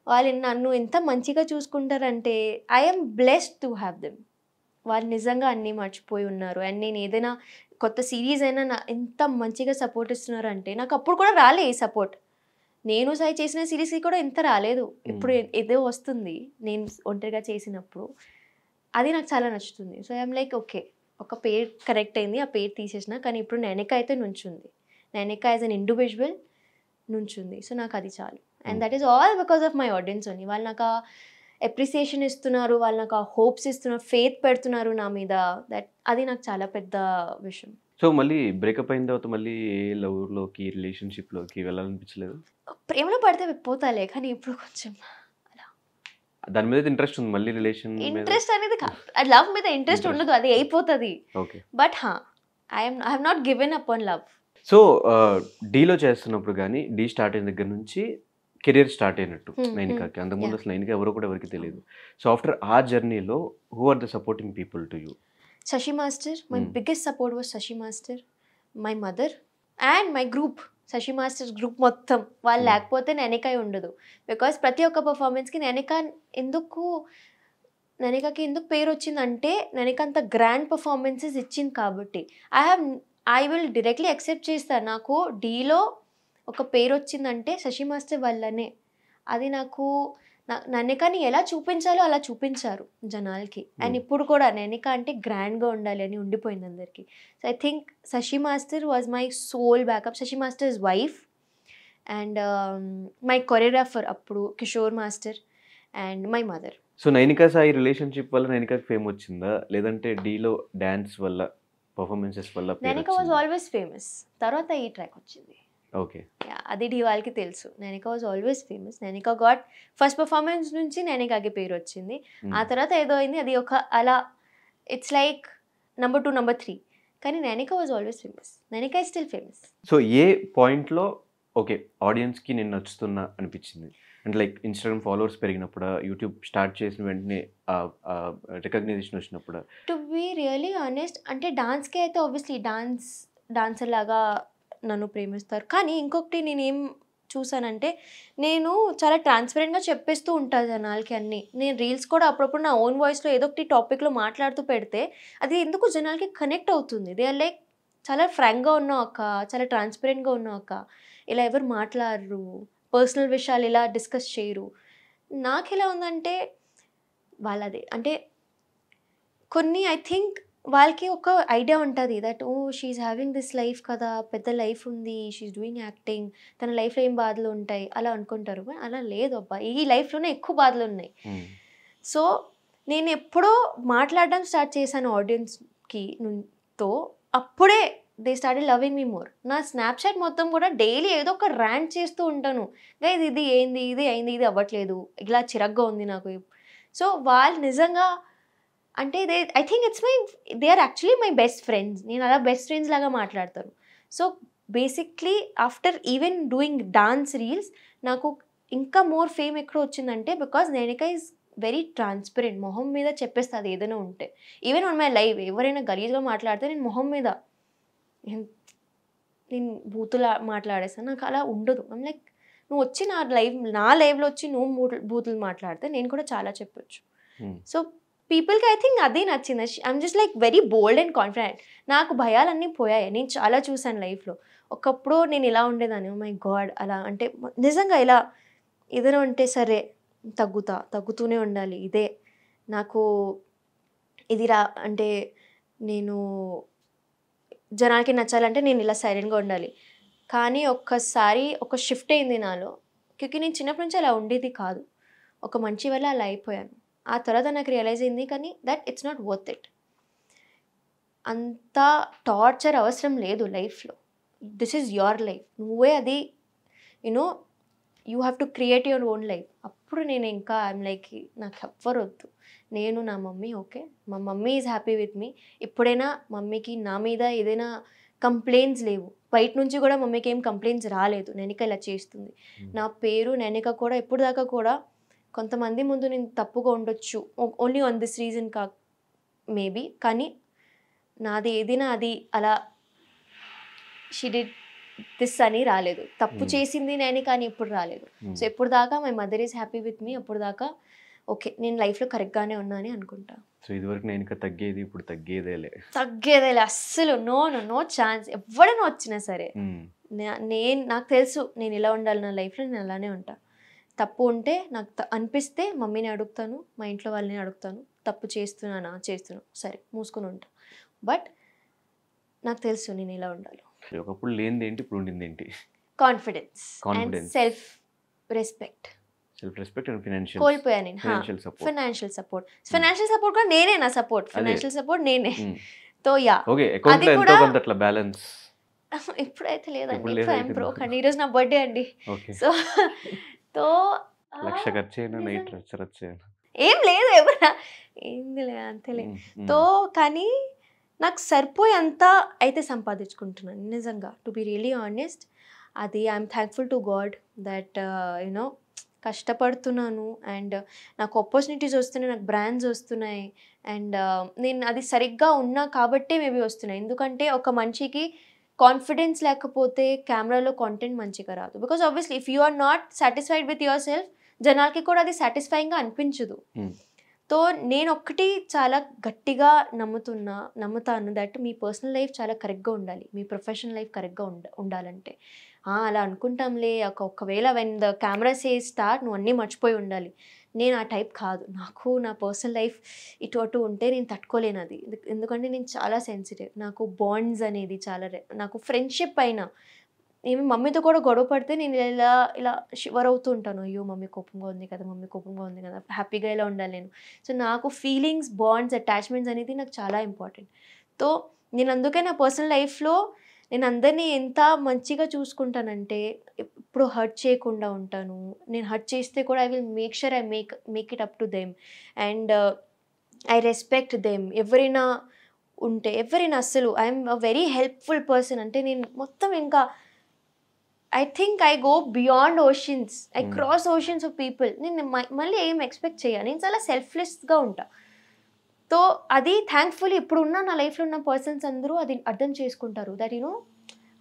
వాళ్ళు నన్ను ఎంత మంచిగా చూసుకుంటారంటే I'm blessed to have them. వాళ్ళు నిజంగా అన్నీ మర్చిపోయి ఉన్నారు. అండ్ నేను ఏదైనా కొత్త సిరీస్ అయినా ఎంత మంచిగా సపోర్ట్ ఇస్తున్నారు అంటే నాకు అప్పుడు కూడా రాలే ఈ సపోర్ట్. నేను సాయి చేసిన సిరీస్కి కూడా ఇంత రాలేదు. ఇప్పుడు ఏదో వస్తుంది నేను ఒంటరిగా చేసినప్పుడు, అది నాకు చాలా నచ్చుతుంది. సో ఐఎమ్ లైక్ ఓకే, ఒక పేరు కరెక్ట్ అయింది, ఆ పేరు తీసేసిన. కానీ ఇప్పుడు నైనిక అయితే నుంచుంది. నైనిక యాజ్ అన్ ఇండివిజువల్ నుంచుంది. సో నాకు అది చాలు. And that is all because of my audience only. వాళ్ళు నాకు అప్రిసియేషన్ ఇస్తున్నారు, వాళ్ళు నాకు హోప్స్ ఇస్తున్నారు, ఫెయిత్ పెడుతున్నారు నా మీద. అది నాకు చాలా పెద్ద విషయం. సో మళ్ళీ బ్రేకప్ అయిన తర్వాత మళ్ళీ ఏ లవ్లోకి రిలేషన్షిప్లోకి వెళ్ళాలనిపించలేదు? ప్రేమలో పడితే పోతాలే, కానీ ఇప్పుడు కొంచెం దాని మీద ఇంట్రెస్ట్ ఉంది మళ్ళీ రిలేషన్ ఇంట్రెస్ట్ అనేది లవ్ మీద ఇంట్రెస్ట్ ఉండదు, అది అయిపోతుంది. But I have not given up on love. So డీలో చేస్తున్నప్పుడు కానీ డీ స్టార్ట్ అయిన దగ్గర నుంచి కెరియర్ స్టార్ట్ అయినట్టు నైనికాకి. అంతకుముందు అసలు నైనిక ఎవరో కూడా ఎవరికి తెలియదు. సో ఆఫ్టర్ ఆ జర్నీలో who are the supporting people to you? Shashi Master, my biggest support was Shashi Master, my mother and my group. Shashi Master's group మొత్తం వాళ్ళు లేకపోతే నైనిక ఉండదు. బికాస్ ప్రతి ఒక్క పర్ఫార్మెన్స్కి నైనికకి ఎందుకు పేరు వచ్చిందంటే నైనిక అంత గ్రాండ్ పర్ఫార్మెన్సెస్ ఇచ్చింది కాబట్టి. ఐ విల్ డైరెక్ట్లీ యాక్సెప్ట్ చేస్తాను. నాకు డీలో ఒక పేరు వచ్చిందంటే శశి మాస్టర్ వల్లనే. అది నాకు నైనికని ఎలా చూపించాలో అలా చూపించారు జనాలకి. అండ్ ఇప్పుడు కూడా నైనిక అంటే గ్రాండ్గా ఉండాలి అని ఉండిపోయింది అందరికీ. So I think Shashi master was my soul backup. Shashi master's wife and my choreographer అప్పుడు Kishore master and my mother. So Nainika Sai relationship వల్ల నైనికకి ఫేమ్ వచ్చిందా, లేదంటే డీలో డ్యాన్స్ వల్ల పర్ఫార్మెన్సెస్ వల్ల? నైనిక వాజ్ ఆల్వేస్ ఫేమస్, తర్వాత ఈ ట్రాక్ వచ్చింది. ఓకే, అది ఢీ వాళ్ళకి తెలుసు. Nainika was always famous. Nainika got first performance నుంచి నైనికాకి పేరు వచ్చింది. ఆ తర్వాత ఏదో అయింది, అది ఒక అలా ఇట్స్ లైక్ నెంబర్ 2 నెంబర్ 3. కానీ Nainika was always famous. Nainika is still famous. So ఏ పాయింట్లో ఓకే ఆడియన్స్కి నేను నచ్చుతున్నా అనిపించింది? అంటే లైక్ ఇన్స్టాగ్రామ్ ఫాలోవర్స్ పెరిగినప్పుడు, యూట్యూబ్ స్టార్ట్ చేసిన వెంటనే రికగ్నైజేషన్ వచ్చినప్పుడు? టు బీ రియలీ ఆనెస్ట్ అంటే డాన్స్కి అయితే ఆబ్వియస్లీ డాన్సర్ లాగా నన్ను ప్రేమిస్తారు. కానీ ఇంకొకటి నేనేం చూసానంటే నేను చాలా ట్రాన్స్పరెంట్గా చెప్పేస్తూ ఉంటాను జనాలకి అన్నీ. నేను రీల్స్ కూడా అప్పుడప్పుడు నా ఓన్ వాయిస్లో ఏదో ఒకటి టాపిక్లో మాట్లాడుతూ పెడితే అది ఎందుకు జనాలకి కనెక్ట్ అవుతుంది. దే ఆర్ లైక్ చాలా ఫ్రాంక్గా ఉన్నావు అక్క, చాలా ట్రాన్స్పరెంట్గా ఉన్నావు అక్క, ఇలా ఎవరు మాట్లాడరు, పర్సనల్ విషయాలు ఇలా డిస్కస్ చేయరు. నాకు ఎలా ఉందంటే వాళ్ళదే అంటే కొన్ని ఐ థింక్ వాళ్ళకి ఒక ఐడియా ఉంటుంది that oh she's having this life కదా, పెద్ద లైఫ్ ఉంది, షీఈ్ డూయింగ్ యాక్టింగ్, తన లైఫ్లో ఏం బాధలు ఉంటాయి అలా అనుకుంటారు. బట్ అలా లేదు అబ్బా, ఈ లైఫ్లోనే ఎక్కువ బాధలు ఉన్నాయి. సో నేను ఎప్పుడో మాట్లాడడం స్టార్ట్ చేశాను ఆడియన్స్కి తో, అప్పుడే they started loving me more. నా స్నాప్చాట్ మొత్తం కూడా డైలీ ఏదో ఒక ర్యాంట్ చేస్తూ ఉంటాను, గైస్ ఇది ఏంది, ఇది అయింది, ఇది అవ్వట్లేదు, ఇలా చిరగ్గా ఉంది నాకు. సో వాళ్ళు నిజంగా అంటే I think they are actually my best friends. నేను అలా బెస్ట్ ఫ్రెండ్స్ లాగా మాట్లాడతాను. So basically after even doing dance reels నాకు ఇంకా మోర్ ఫేమ్ ఎక్కడ వచ్చిందంటే బికాస్ నేనిక ఈజ్ వెరీ ట్రాన్స్పరెంట్. మొహం మీద చెప్పేస్తుంది ఏదైనా ఉంటే. ఈవెన్ ఆన్ మై లైవ్ ఎవరైనా గలీజ్గా మాట్లాడితే నేను మొహం మీద నేను బూతులు మాట్లాడేస్తాను. నాకు అలా ఉండదు. ఐమ్ లైక్, నువ్వు వచ్చి నా లైవ్లో వచ్చి నువ్వు బూతులు మాట్లాడితే నేను కూడా చాలా చెప్పొచ్చు. సో పీపుల్కి ఐ థింక్ అదే నచ్చింది. I'm just like very bold and confident. నాకు భయాలన్నీ పోయాయి. నేను చాలా చూసాను లైఫ్లో. ఒకప్పుడు నేను ఇలా ఉండేదాన్ని, మై గాడ్ అలా అంటే నిజంగా ఇలా ఏదైనా ఉంటే సరే తగ్గుతూనే ఉండాలి, ఇదే నాకు ఇది అంటే నేను జనాలకి నచ్చాలంటే నేను ఇలా సైలెంట్గా ఉండాలి. కానీ ఒక్కసారి ఒక షిఫ్ట్ అయింది నాలో. క్యూకి నేను చిన్నప్పటి నుంచి అలా ఉండేది కాదు. ఒక మంచి వల్ల అలా అయిపోయాను. ఆ తర్వాత నాకు రియలైజ్ అయింది కానీ that it's not worth it. అంత టార్చర్ అవసరం లేదు లైఫ్లో. This is your life. నువ్వే అది you have to create your own life. అప్పుడు నేను ఇంకా ఐఎమ్ లైక్, నాకు ఎవ్వరు వద్దు, నేను నా మమ్మీ ఓకే, మా మమ్మీ ఈజ్ హ్యాపీ విత్ మీ. ఎప్పుడైనా మమ్మీకి నా మీద ఏదైనా కంప్లైంట్స్ లేవు. బయట నుంచి కూడా మమ్మీకి ఏం కంప్లైంట్స్ రాలేదు నైనిక ఇలా చేస్తుంది. నా పేరు నైనిక కూడా ఎప్పుడు దాకా కూడా కొంతమంది ముందు నేను తప్పుగా ఉండొచ్చు, only on this reason maybe, కానీ నాది ఏదైనా అది అలా షీ డిడ్ దిస్ అని రాలేదు. తప్పు చేసింది నేను కానీ ఎప్పుడు రాలేదు. సో ఎప్పుడు దాకా my mother is happy with me, అప్పుడు దాకా ఓకే నేను లైఫ్లో కరెక్ట్గానే ఉన్నా అని అనుకుంటా. సో ఇదివరకు నేను ఇంకా తగ్గేది, ఇప్పుడు తగ్గేదేలే అస్సలు నో ఛాన్స్. ఎవడైనా వచ్చినా సరే నాకు తెలుసు నేను ఇలా ఉండాలి, నా లైఫ్లో నేను అలానే ఉంటా. తప్పు ఉంటే నాకు అనిపిస్తే మమ్మీని అడుగుతాను, మా ఇంట్లో వాళ్ళని అడుగుతాను. తప్పు చేస్తున్నాను సరే మూసుకొని ఉంటా. బట్ నాకు తెలుసు నేను ఇలా ఉండాలి. ఒకప్పుడు లేనిది ఏంటి, ఇప్పుడు ఉండింది ఏంటి? Confidence and self respect and కోల్పోయా నేను. ఫైనాన్షియల్ సపోర్ట్ కూడా నేనే, నా ఫైనాన్షియల్ సపోర్ట్ నేనే. తో యా అది కూడా బ్యాలెన్స్ ఇప్పుడైతే లేదండి. ఐఎమ్ బ్రోక్ అండి. ఈరోజు నా బర్త్డే అండి. సో తో లక్ష ఖర్చు ఏం లేదు, ఎవరా ఏంది లే అంతేలే. తో కానీ నాకు సరిపోయేంత అయితే సంపాదించుకుంటున్నాను నిజంగా, టు బి రియలీ ఆనెస్ట్. అది I'm thankful to God that కష్టపడుతున్నాను అండ్ నాకు ఆపర్చునిటీస్ వస్తున్నాయి, నాకు బ్రాండ్స్ వస్తున్నాయి అండ్ నేను అది సరిగ్గా ఉన్నా కాబట్టే మేబీ వస్తున్నాయి. ఎందుకంటే ఒక మనిషికి కాన్ఫిడెన్స్ లేకపోతే కెమెరాలో కాంటెంట్ మంచిగా రాదు. Because obviously if you are not satisfied with your సెల్ఫ్, జనాలకి కూడా అది సాటిస్ఫైయింగ్గా అనిపించదు. తో నేను ఒక్కటి చాలా గట్టిగా నమ్ముతాను దట్ మీ పర్సనల్ లైఫ్ చాలా కరెక్ట్గా ఉండాలి, మీ ప్రొఫెషనల్ లైఫ్ కరెక్ట్గా ఉండాలంటే అలా అనుకుంటాంలే ఒకవేళ when the camera says start నువ్వు అన్నీ మర్చిపోయి ఉండాలి. నేను ఆ టైప్ కాదు. నాకు నా పర్సనల్ లైఫ్ ఇటు అటు ఉంటే నేను తట్టుకోలేను అది. ఎందుకంటే నేను చాలా సెన్సిటివ్. నాకు బాండ్స్ అనేది చాలా నాకు ఫ్రెండ్షిప్ అయినా ఏమి మమ్మీతో కూడా గొడవ పడితే నేను ఇలా షివర్ అవుతూ ఉంటాను. అయ్యో మమ్మీ కోపంగా ఉంది కదా, హ్యాపీగా ఇలా ఉండాలి నేను. సో నాకు ఫీలింగ్స్, బాండ్స్, అటాచ్మెంట్స్ అనేది నాకు చాలా ఇంపార్టెంట్. సో నేను అందుకే నా పర్సనల్ లైఫ్లో నేను అందరినీ ఎంత మంచిగా చూసుకుంటానంటే ఇప్పుడు హర్ట్ చేయకుండా ఉంటాను. నేను హర్ట్ చేస్తే కూడా I will make sure I make it up to them and I respect them. ఎవరైనా అస్సలు I'm a very helpful person. అంటే నేను మొత్తం ఇంకా I think I go beyond oceans, I cross oceans of people. నేను మళ్ళీ ఏం ఎక్స్పెక్ట్ చేయను. నేను చాలా సెల్ఫ్లెస్గా ఉంటా. సో అది థ్యాంక్ఫుల్లీ ఇప్పుడున్న నా లైఫ్లో ఉన్న పర్సన్స్ అందరూ అది అర్థం చేసుకుంటారు దట్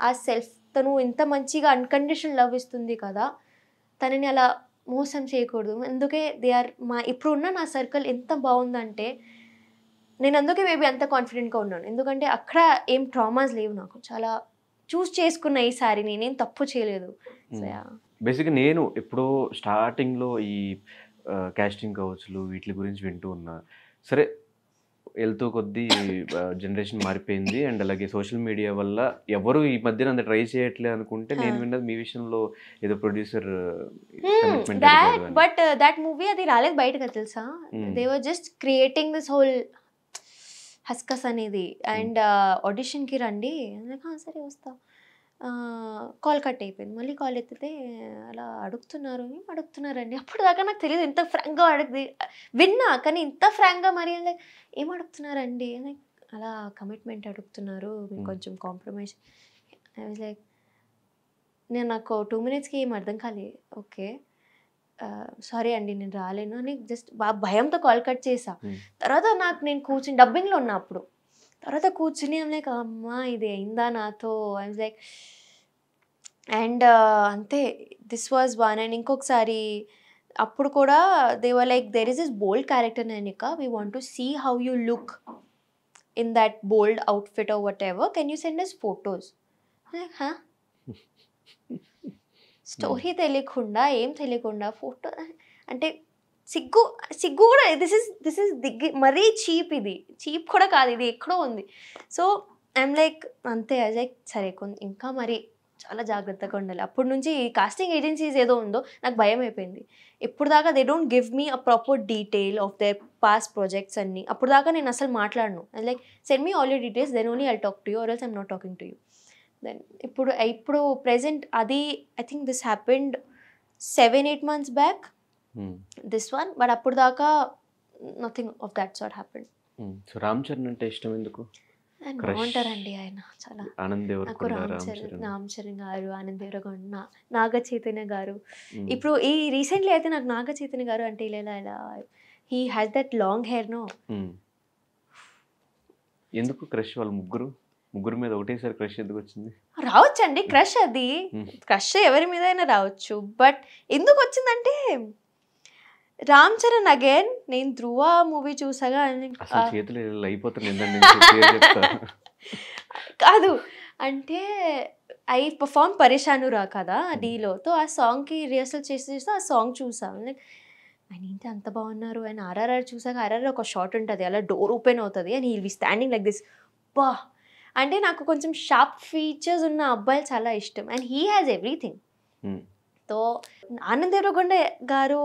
ఆ సెల్ఫ్ తను ఎంత మంచిగా అన్కండిషనల్ లవ్ ఇస్తుంది కదా, తనని అలా మోసం చేయకూడదు. అందుకే ఇప్పుడున్న నా సర్కిల్ ఎంత బాగుందంటే నేను అందుకే మేబీ అంత కాన్ఫిడెంట్గా ఉన్నాను. ఎందుకంటే అక్కడ ఏం ట్రామాస్ లేవు. నాకు చాలా చూస్ చేసుకున్న ఈసారి నేనేం తప్పు చేయలేదు. బేసిక్గా నేను ఎప్పుడో స్టార్టింగ్లో ఈ కాస్టింగ్ కౌచ్లు వీటి గురించి వింటూ ఉన్నా. సరే వెళ్తూ కొద్దీ జనరేషన్ మారిపోయింది అండ్ అలాగే సోషల్ మీడియా వల్ల ఎవరు ఈ మధ్యన అంత ట్రై చేయట్లే అనుకుంటే నేను విన్నది మీ విషయంలో ఏదో ప్రొడ్యూసర్ బట్ దట్ మూవీ అది రాలేదు బయటకు తెలుసా. They were just creating this whole హస్కస్ అనేది అండ్ ఆడిషన్కి రండి సరే వస్తా. కాల్ కట్ అయిపోయింది. మళ్ళీ కాల్ ఎత్తితే అలా అడుగుతున్నారండి. అప్పుడు దాకా నాకు తెలియదు ఇంత ఫ్రాంక్గా విన్నా కానీ ఇంత ఫ్రాంక్గా మరి ఏం అడుగుతున్నారండి అలా కమిట్మెంట్ అడుగుతున్నారు, మీకు కొంచెం కాంప్రమైజ్. ఐ వాజ్ లైక్ నాకు 2 minutesకి ఏం అర్థం కాలే. ఓకే సారీ అండి నేను రాలేను అని జస్ట్ భయంతో కాల్ కట్ చేసా. తర్వాత నేను కూర్చుని డబ్బింగ్లో ఉన్నా అప్పుడు. తర్వాత కూర్చుని లైక్ అమ్మా ఇది అయిందా నాతో. ఐ వాజ్ లైక్ అండ్ అంతే దిస్ వాజ్ వన్. అండ్ ఇంకొకసారి అప్పుడు కూడా they were like there is this bold character Nainika, we want to see how you look in that bold outfit or whatever, can you send us photos. Story తెలియకుండా ఏం తెలియకుండా photo అంటే సిగ్గు కూడా. This is మరీ cheap, ఇది cheap కూడా కాదు, ఇది ఎక్కడో ఉంది. సో ఐఎమ్ లైక్ అంతే. ఐ లైక్ సరే ఇంకా మరి చాలా జాగ్రత్తగా ఉండాలి. అప్పటి నుంచి కాస్టింగ్ ఏజెన్సీస్ ఏదో ఉందో నాకు భయం అయిపోయింది. ఇప్పుడు దాకా they don't give me a proper detail of their past projects అన్ని. అప్పుడు దాకా నేను అసలు మాట్లాడను. I like send me all your details, then only I'll talk to you or else I'm not talking to you. Then ఇప్పుడు present అది I think this happened 7-8 months back this one. But అప్పుడు దాకా nothing of that sort happened. So Ram Charan అంటే ఇష్టం ఎందుకు? బాగుంటారండి ఆయన చాలా. నాకు రామ్ చరణ్ గారు, ఆనంద్ దేవరకొండ, నాగ చైతన్య గారు. ఇప్పుడు ఈ రీసెంట్లీ అయితే నాకు నాగ చైతన్య గారు అంటే ఇలా he has that long hair no. ఎందుకు క్రష్? వాళ్ళు ముగ్గురు మీద ఒకటేసారి క్రష్ ఎందుకు వచ్చింది? రావచ్చండి క్రష్, అది క్రష్ ఎవరి మీద అయినా రావచ్చు. బట్ ఎందుకు వచ్చిందంటే రామ్ చరణ్ అగైన్ నేను ధ్రువ మూవీ చూసాగా చేతులు అయిపోతుంది కాదు అంటే ఐ పర్ఫార్మ్ పరేషాను రా కదా డీలోతో. ఆ సాంగ్కి రిహర్సల్ చేసి ఆ సాంగ్ చూసాను. లైక్ ఆయన ఏంటి అంత బాగున్నారు. ఆయన ఆర్ఆర్ఆర్ చూసాక ఆర్ఆర్ఆర్ ఒక షాట్ ఉంటుంది అలా డోర్ ఓపెన్ అవుతుంది and he'll be standing like this. బా అంటే నాకు కొంచెం షార్ప్ ఫీచర్స్ ఉన్న అబ్బాయిలు చాలా ఇష్టం అండ్ హీ హ్యాస్ ఎవ్రీథింగ్. తో ఆనంద్ దేవరకొండ గారు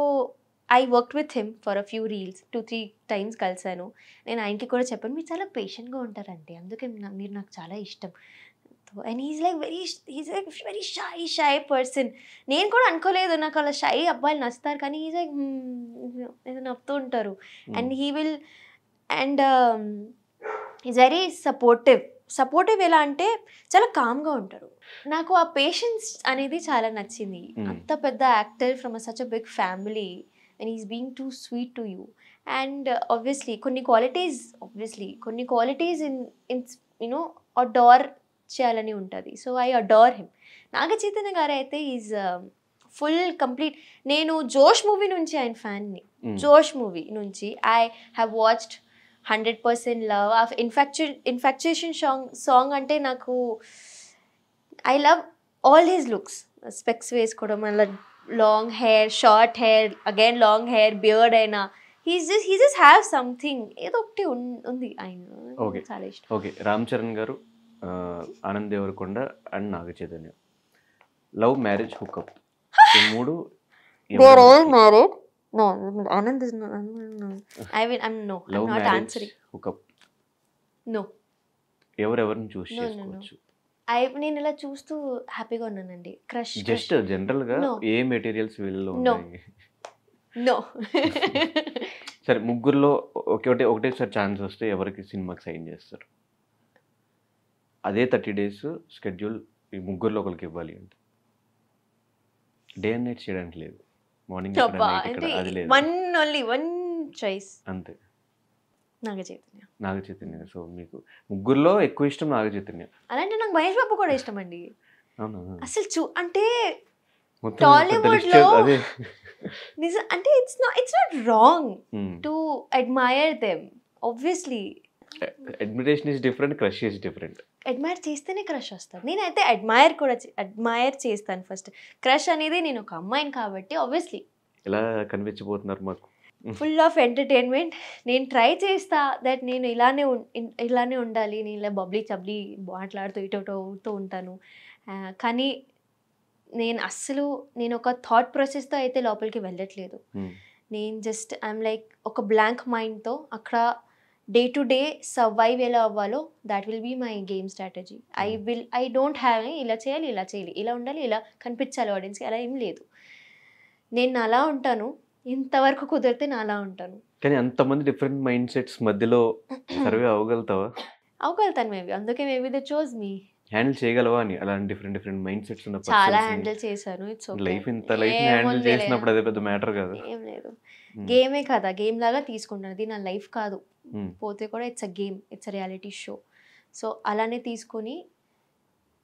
I worked with him for a few reels 2-3 times కలిసాను. నేను ఆయనకి కూడా చెప్పాను మీరు చాలా పేషెంట్గా ఉంటారండి, అందుకే మీరు నాకు చాలా ఇష్టం. And he's like very shy person. నేను కూడా అనుకోలేదు నాకు అలా షై అబ్బాయిలు నచ్చుతారు, కానీ హీస్ లైక్ ఏదో నవ్వుతూ ఉంటారు. And he will and is very supportive ఎలా అంటే చాలా కామ్గా ఉంటారు. నాకు ఆ పేషెన్స్ అనేది చాలా నచ్చింది. అంత పెద్ద actor from such a big family and he's being too sweet to you. And obviously కొన్ని qualities in you know adore చేయాలని ఉంటుంది. So I adore him. Naga Chaitanya garu అయితే ఈజ్ ఫుల్ కంప్లీట్. నేను జోష్ మూవీ నుంచి ఆయన ఫ్యాన్ని. జోష్ మూవీ నుంచి I have watched 100% love of infatuation song అంటే నాకు I love all his looks. Specs వేసుకోవడం, అలా long hair, short hair, again long hair, beard అయినా he just have something ఏదో ఒకటి ఉంది ఆయన చాలా ఇష్టం. ఓకే, రామ్ చరణ్ గారు, Anand Deverakonda and Naga Chaitanya, love marriage hookup ఈ మూడు they're all married. No, Anand is not. I'm not answering. Hook up No. ఎవరెవరిని చూస్ చేసుకోవచ్చు? నేను ఇలా చూస్తూ హ్యాపీగా ఉన్నానండి. క్రష్ జస్ట్ జనరల్ గా ఏ మెటీరియల్స్ వీళ్ళలో ఉన్నాయి? నో. సరే, ముగ్గురులో ఒకటేసారి ఛాన్స్ వస్తే ఎవరికి సినిమాకి సైన్ చేస్తారు? అదే 30 days షెడ్యూల్ ఈ ముగ్గురులో ఒకరికి ఇవ్వాలి అంటే డే అండ్ నైట్ చేయడానికి లేదు, మార్నింగ్ అది లేదు, వన్ చాయిస్ అంతే. నాగ చైతన్య. సో మీకు ముగ్గురులో ఎక్కువ ఇష్టం నాగ చైతన్య. అలాంటి నాకు మహేష్ బాబు కూడా ఇష్టం అండి. అసలు అంటే మొత్తం టాలీవుడ్ లో నిజం అంటే it's not wrong to admire them. Obviously admiration is different, crush is different. Admire చేస్తేనే క్రష్ వస్తుంది. నేనైతే అడ్మైర్ చేస్తాను ఫస్ట్. క్రష్ అనేది నేను ఒక అమ్మాయిని కాబట్టి ఆబ్వియస్లీ. ఎలా కనిపించబోతున్నారు మాకు? Full of entertainment. నేను ట్రై చేస్తా దట్ నేను ఇలానే ఉండాలి, నేను ఇలా బబ్లీ చబ్లీ మాట్లాడుతూ ఇటో ఉంటాను. కానీ నేను ఒక థాట్ ప్రాసెస్తో అయితే లోపలికి వెళ్ళట్లేదు. నేను జస్ట్ ఐఎమ్ లైక్ ఒక బ్లాంక్ మైండ్తో అక్కడ డే టు డే సర్వైవ్ ఎలా అవ్వాలో that will be my game strategy. I don't have ఇలా చేయాలి, ఇలా ఉండాలి, ఇలా కనిపించాలి ఆడియన్స్కి, అలా ఏం లేదు. నేను అలా ఉంటాను, ఇంతవరకు కుదిరితే నా అలా ఉంటాను. కానీ అంతమంది డిఫరెంట్ మైండ్ సెట్స్ మధ్యలో సర్వే అవ్వగలుగుతావా? అవగలుగుతాను మేబీ, అందుకే maybe they chose me. Handle చేయగలవా అని అలాంటి డిఫరెంట్ మైండ్ సెట్స్ ఉన్న చాలా హ్యాండిల్ చేశాను. It's okay. లైఫ్ హ్యాండిల్ చేసినప్పుడు అదే పెద్ద మ్యాటర్ కాదు. ఏం లేదు, గేమే కదా, గేమ్ లాగా తీసుకుంటాను. అది నా లైఫ్ కాదు, పోతే కూడా it's a game, it's a reality show. So అలానే తీసుకొని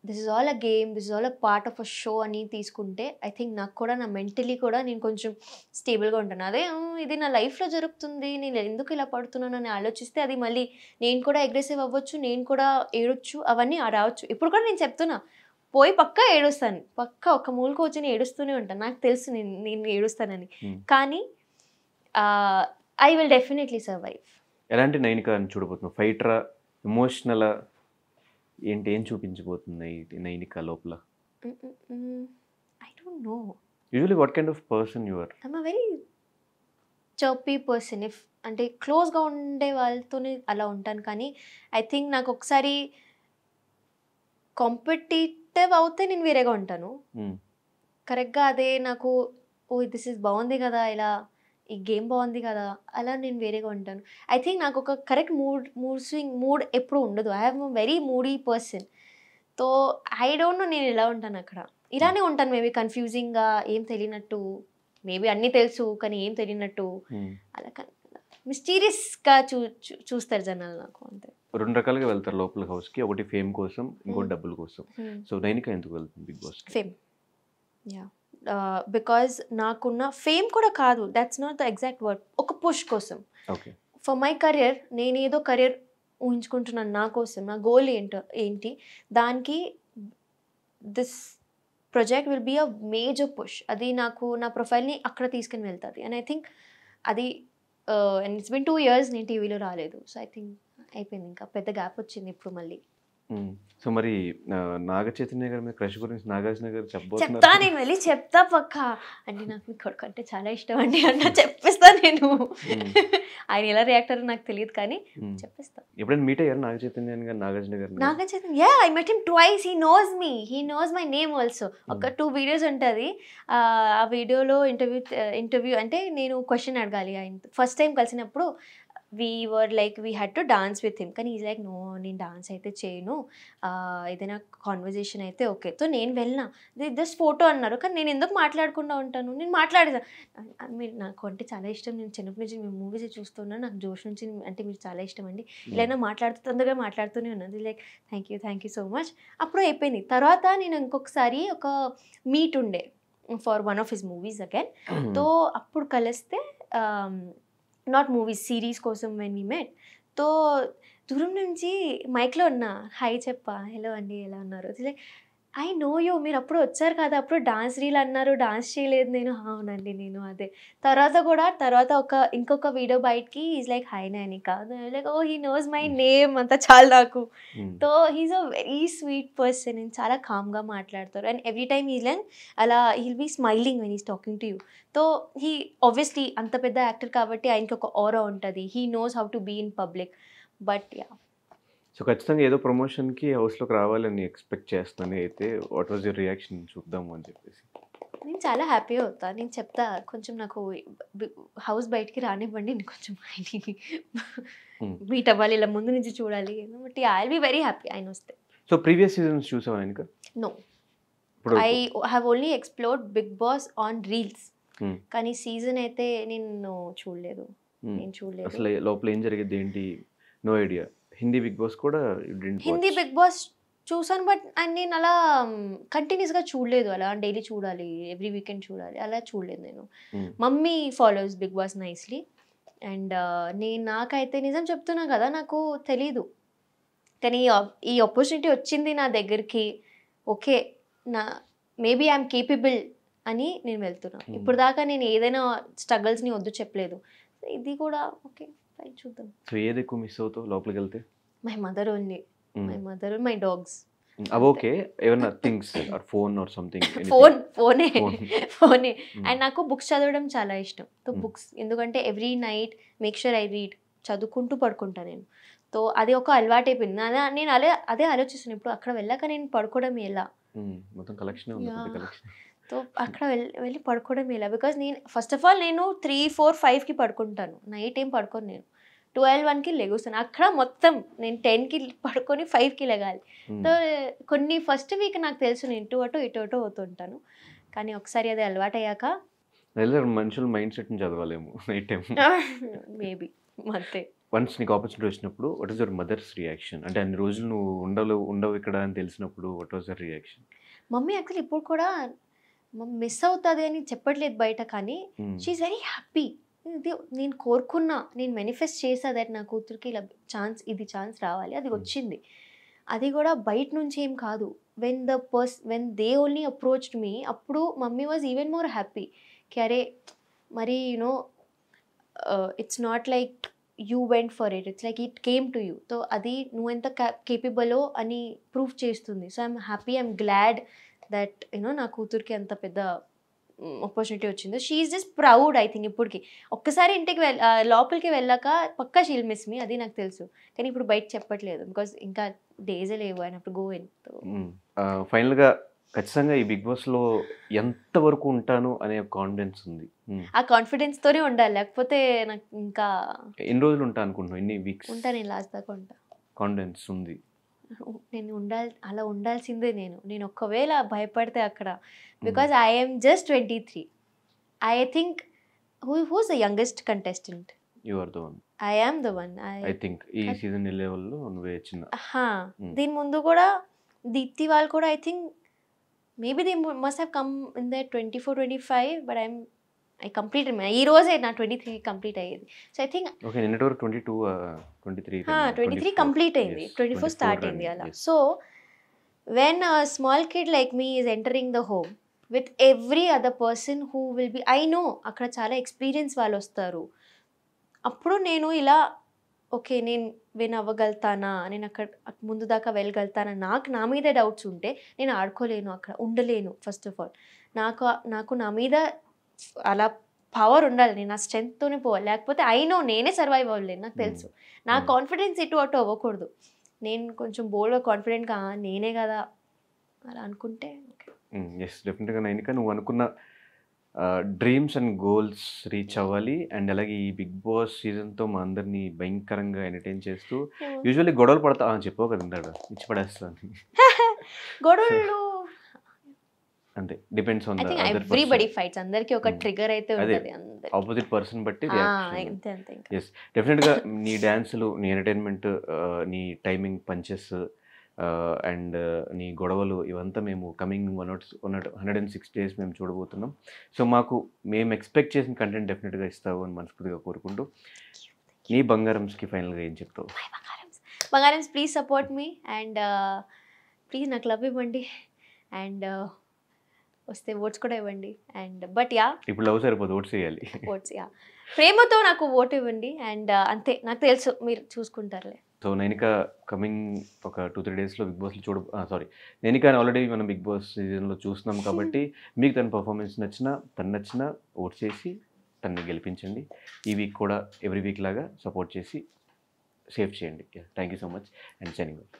this is all a game, this is all a part of a show అని తీసుకుంటే ఐ థింక్ నాకు కూడా నా మెంటలీ కూడా నేను కొంచెం స్టేబుల్గా ఉంటాను. అదే ఇది నా లైఫ్లో జరుగుతుంది, నేను ఎందుకు ఇలా పడుతున్నాను అని ఆలోచిస్తే అది మళ్ళీ నేను కూడా అగ్రెసివ్ అవ్వచ్చు, నేను కూడా ఏడొచ్చు, అవన్నీ రావచ్చు. ఇప్పుడు కూడా నేను చెప్తున్నా, పోయి పక్కా ఏడుస్తాను, పక్కా ఒక మూలకు వచ్చి నేను ఏడుస్తూనే ఉంటాను. నాకు తెలుసు నేను ఏడుస్తానని, కానీ ఐ విల్ డెఫినెట్లీ సర్వైవ్. ఎలాంటి నైనిక అని చూడబోతున్నావు? ఫైటరా, ఎమోషనలా, ఏం చూపించబోతుంది నైనిక లోపల? I don't know. Usually what kind of person you are? I'm a very chirpy person. అంటే క్లోజ్గా ఉండే వాళ్ళతోనే అలా ఉంటాను. కానీ ఐ థింక్ నాకు ఒకసారి కాంపిటేటివ్ అవుతే నేను వేరేగా ఉంటాను. కరెక్ట్గా అదే నాకు దిస్ ఇస్ బాగుంది కదా, ఇలా ఈ గేమ్ బాగుంది కదా, అలా నేను వేరేగా ఉంటాను. ఐ థింక్ నాకు ఒక కరెక్ట్ మూడ్ ఎప్పుడు ఉండదు. I have a very moody person. తో ఐ డోంట్ నో నేను ఎలా ఉంటాను అక్కడ. ఇలానే ఉంటాను మేబీ, కన్ఫ్యూజింగ్గా, ఏం తెలియనట్టు, మేబీ అన్నీ తెలుసు కానీ ఏం తెలియనట్టు, అలా మిస్టీరియస్గా చూస్తారు జనాలు నాకు. అంతే. 2 రకాలుగా వెళ్తారు లోపల హౌస్కి, ఒకటి ఫేమ్ కోసం, ఇంకోటి డబ్బుల కోసం. సో నైనిక ఎందుకు వెళ్తుంది Bigg Boss? Fame. Yeah, because నాకున్న ఫేమ్ కూడా కాదు, that's not the exact word, ఒక పుష్ కోసం. ఓకే. ఫర్ మై కెరియర్, నేను ఏదో కెరియర్ ఊహించుకుంటున్నాను నా కోసం, నా గోల్ ఏంటి, దానికి this project will be a major push. అది నాకు నా ప్రొఫైల్ని అక్కడ తీసుకుని వెళ్తుంది. అండ్ ఐ థింక్ అది అండ్ ఇట్స్ బిన్ 2 years నేను టీవీలో రాలేదు. సో ఐ థింక్ అయిపోయింది, ఇంకా పెద్ద గ్యాప్ వచ్చింది ఇప్పుడు మళ్ళీ. సో మరి నాగ చైతన్య గారి మీద క్రష్ గురించి నాగార్జున గారు చెప్పబోతున్నారు. చెప్తా, నేను వెళ్ళి చెప్తా పక్కా. అంటే నాకు మీ కొడుకు అంటే చాలా ఇష్టం అండి అన్న చెప్పేస్తా నేను. ఆయన ఎలా రియాక్టర్ నాకు తెలియదు కానీ చెప్పేస్తా. ఎప్పుడైనా మీట్ అయ్యారు నాగ Chaitanya garu Nagarjuna garu? Naga Chaitanya, yeah, I met him twice. He knows me, he knows my name also. ఒక 2 videos ఉంటుంది. ఆ వీడియోలో ఇంటర్వ్యూ అంటే నేను క్వశ్చన్ అడగాలి ఆయన. ఫస్ట్ టైం కలిసినప్పుడు we had to dance with him, కానీ ఈజ్ లైక్ నో, నేను డాన్స్ అయితే చేయను, ఏదైనా కాన్వర్జేషన్ అయితే ఓకే. సో నేను వెళ్ళినా, జస్ట్ ఫోటో అన్నారు, కానీ నేను ఎందుకు మాట్లాడకుండా ఉంటాను, నేను మాట్లాడేదా. మీరు నాకు అంటే చాలా ఇష్టం, నేను చిన్నప్పటి నుంచి మీ మూవీస్ చూస్తున్నాను, నాకు జోష్ నుంచి అంటే మీరు చాలా ఇష్టం అండి, ఇలా తొందరగా మాట్లాడుతూనే ఉన్నది. Like thank you so much. అప్పుడు అయిపోయింది. తర్వాత నేను ఇంకొకసారి ఒక మీట్ ఉండే for one of his movies again. తో అప్పుడు కలిస్తే నాట్ మూవీస్, సిరీస్ కోసం వెన్ వీ మెట్. తో దూరం నుంచి మైక్లో ఉన్నా, హాయ్ చెప్పా, హలో అండి ఎలా ఉన్నారు, లైక్ ఐ నో యూ, మీరు అప్పుడు వచ్చారు కదా, అప్పుడు డాన్స్ రీల్ అన్నారు, డాన్స్ చేయలేదు నేను. అవునండి నేను అదే. తర్వాత ఇంకొక వీడియో బయటకి is like hi Nainika, like oh he knows my name, అంతా చాలు నాకు. Though he's a very sweet person and చాలా కామ్గా మాట్లాడతారు. And every time is like అలా he'll be smiling when is talking to you. Though he obviously అంత పెద్ద actor కాబట్టి ఆయనకి ఒక ఆరా ఉంటుంది. He knows how to be in public. But yeah, so ఖచ్చితంగా ఏదో ప్రమోషన్కి హౌస్లోకి రావాలని ఎక్స్పెక్ట్ చేస్తాను. అయితే వాట్ వాజ్ యువర్ రియాక్షన్ చూద్దాము అని చెప్పేసి? నేను చాలా హ్యాపీ అవుతా, నేను చెప్తా, కొంచెం నాకు హౌస్ బయటికి రానివ్వండి, నేను కొంచెం మీట్ అవ్వాలి, ఇలా ముందు నుంచి చూడాలి. But I will be very happy ఆయన వస్తే. సో ప్రీవియస్ సీజన్స్ చూసావా ఇంకా? No, I have only explored Bigg Boss on reels, కానీ సీజన్ అయితే నేను చూడలేదు. అసలు లోపల ఏం జరిగేది ఏంటి? No idea. Hindi Bigg Boss కూడా? హిందీ బిగ్ బాస్ చూసాను, బట్ నేను అలా కంటిన్యూస్గా చూడలేదు. అలా డైలీ చూడాలి, ఎవ్రీ వీకెండ్ చూడాలి, అలా చూడలేదు నేను. Mummy follows Bigg Boss nicely. And నాకైతే నిజం చెప్తున్నా కదా, నాకు తెలీదు, కానీ ఈ ఆపర్చునిటీ వచ్చింది నా దగ్గరికి. ఓకే, మేబీ ఐఎమ్ కేపబుల్ అని నేను వెళ్తున్నా. ఇప్పుడు దాకా నేను ఏదైనా స్ట్రగల్స్ని వద్దు చెప్పలేదు. ఇది కూడా ఓకే ఫైన్ చూద్దాం. సో ఏది ఎక్కువ మిస్ అవుతావు లోపలికి వెళ్తే? My mother only, my mother, my dogs. అవి ఓకే, ఏమన్నా things or phone or something? ఫోనే. అండ్ నాకు బుక్స్ చదవడం చాలా ఇష్టం. సో బుక్స్, ఎందుకంటే every night make sure I read, చదువుకుంటూ పడుకుంటా నేను. సో అది ఒక అలవాటు అయిపోయింది. నేను అదే ఆలోచిస్తున్నాను ఇప్పుడు అక్కడ వెళ్ళాక నేను పడుకోవడం ఎలా, మొత్తం కలెక్షన్ ఉంది కలెక్షన్. సో అక్కడ వెళ్ళి పడుకోవడం ఎలా, బికాజ్ నేను ఫస్ట్ ఆఫ్ ఆల్ నేను 3, 4, 5కి పడుకుంటాను, నైట్ ఏం పడుకోను నేను. 12, 1కి లెగుస్తాను. అక్కడ మొత్తం నేను 10కి పడుకొని 5కి లెగాలి. సో కొన్ని ఫస్ట్ వీక్ నాకు తెలుసు నేను ఇటు అటు అవుతుంటాను, కానీ ఒకసారి అది అలవాటు అయ్యాక మనుషుల మైండ్ సెట్ని చదవాలేము నైట్ టైం మేబీ అంతే. వన్స్ నీకు ఆపర్చునిటీ వచ్చినప్పుడు what is your mother's reaction? అంటే అన్ని రోజులు నువ్వు ఉండవు ఇక్కడ అని తెలిసినప్పుడు what was your reaction? Mummy actually ఇప్పుడు కూడా మిస్ అవుతుంది అని చెప్పట్లేదు బయట, కానీ షీఈస్ వెరీ హ్యాపీ. ఇది నేను కోరుకున్నా, నేను మేనిఫెస్ట్ చేసా దట్ నా కూతురికి ఇలా ఛాన్స్ రావాలి, అది వచ్చింది. అది కూడా బయట నుంచి ఏం కాదు. When they only approached me, అప్పుడు mummy was even more happy. అరే మరి you know it's not like you went for it's like it came to you. So అది నువ్వు ఎంత కేపబులో అని ప్రూవ్ చేస్తుంది. So I'm happy, I'm glad that you know నా కూతురికి అంత పెద్ద ఆపర్చునిటీ వచ్చింది. She is just proud I think. ఇప్పటికి ఒక్కసారి ఇంటికి లోపలికి వెళ్ళాక పక్కా షీల్ మిస్ మీ, అది నాకు తెలుసు. కానీ ఇప్పుడు బయట చెప్పట్లేదు బికాజ్ ఇంకా డేజే లేవు ఆయన అప్పుడు గోయిన్. ఫైనల్గా ఖచ్చితంగా ఈ బిగ్ బాస్లో ఎంతవరకు ఉంటాను అనే కాన్ఫిడెన్స్ ఉంది? ఆ కాన్ఫిడెన్స్ తోనే ఉండాలి, లేకపోతే నాకు ఇంకా ఎన్ని రోజులు ఉంటా అనుకుంటున్నావు? ఎన్ని వీక్స్ ఉంటా? నేను లాస్ట్ దాకా ఉంటా. కాన్ఫిడెన్స్ ఉంది? నేను అలా ఉండాల్సిందే. నేను ఒకవేళ భయపడితే అక్కడ, because I'm just 23. I think who's the youngest contestant? You are the one. I am the one. I think ఈ సీజన్ లెవెల్లో నువ్వే చిన్న. దీని ముందు కూడా దీప్తి వాళ్ళు కూడా I think maybe they must have come in the 24, 25, but I complete ఈ రోజే నా 23 కంప్లీట్ అయ్యేది. సో ఐ థింక్ ఓకే, నిన్నటి వరకు 22, 23 కంప్లీట్ అయింది, 24 స్టార్ట్ అయింది అలా. So when small kid like me is entering the home with every other person who will be, I know అక్కడ చాలా ఎక్స్పీరియన్స్ వాళ్ళు వస్తారు. అప్పుడు నేను ఇలా ఓకే నేను విన్ అవ్వగలుగుతానా, నేను అక్కడ ముందు దాకా వెళ్ళగలుగుతానా, నా మీద డౌట్స్ ఉంటే నేను ఆడుకోలేను, అక్కడ ఉండలేను. ఫస్ట్ ఆఫ్ ఆల్ నాకు నా మీద అలా పవర్ ఉండాలి, నేను నా స్ట్రెంగ్త్తోనే పోవాలి, లేకపోతే అయినో నేనే సర్వైవ్ అవ్వలేను. నాకు తెలుసు నా కాన్ఫిడెన్స్ ఇటు అటు అవ్వకూడదు. నేను కొంచెం బోల్డ్గా కాన్ఫిడెంట్గా నేనే కదా అలా అనుకుంటే ఓకే. ఎస్ డెఫినెట్గా నైనిక, నువ్వు అనుకున్న డ్రీమ్స్ అండ్ గోల్స్ రీచ్ అవ్వాలి. అండ్ అలాగే ఈ బిగ్ బాస్ సీజన్తో మా అందరినీ భయంకరంగా ఎంటర్టైన్ చేస్తూ యూజువల్లీ గొడవలు పడతా చెప్పావు కదా ఇందాక, ఇచ్చి పడేస్తాను గొడవలు అంతే, డిపెండ్స్ ఆన్ ఎవ్రీబడి ఫైట్స్, అందరికి ఒక ట్రిగర్ అయితే ఉంటుంది ఆపోజిట్ పర్సన్ బట్టి. అంతే అంతే. ఎస్ డెఫినెట్గా నీ డ్యాన్సులు, నీ ఎంటర్టైన్మెంట్, నీ టైమింగ్ పంచెస్ అండ్ నీ గొడవలు ఇవంతా మేము కమింగ్ 106 days మేము చూడబోతున్నాం. సో మేము ఎక్స్పెక్ట్ చేసిన కంటెంట్ డెఫినెట్గా ఇస్తావు అని మనస్ఫూర్తిగా కోరుకుంటూ, నీ బంగారంస్కి ఫైనల్గా ఏం చెప్తావు? బంగారమ్స్ please support me and please నాకు లవ్ ఇవ్వండి అండ్ వస్తే ఓట్స్ కూడా ఇవ్వండి. అండ్ బట్ ఇప్పుడు లవ్ సరిపోదు, ఓట్స్ వేయాలి. ఓట్స్ ప్రేమతో నాకు ఓటు ఇవ్వండి అండ్ అంతే, నాకు తెలుసు మీరు చూసుకుంటారులే. సో నైనిక కమింగ్ ఒక 2-3 daysలో బిగ్ బాస్లో నైనిక ఆల్రెడీ మనం బిగ్ బాస్ సీజన్లో చూస్తున్నాం కాబట్టి మీకు తన పర్ఫార్మెన్స్ నచ్చినా ఓట్ చేసి తనని గెలిపించండి. ఈ వీక్ కూడా ఎవ్రీ వీక్ లాగా సపోర్ట్ చేసి సేవ్ చేయండి. Thank you so much and signing off.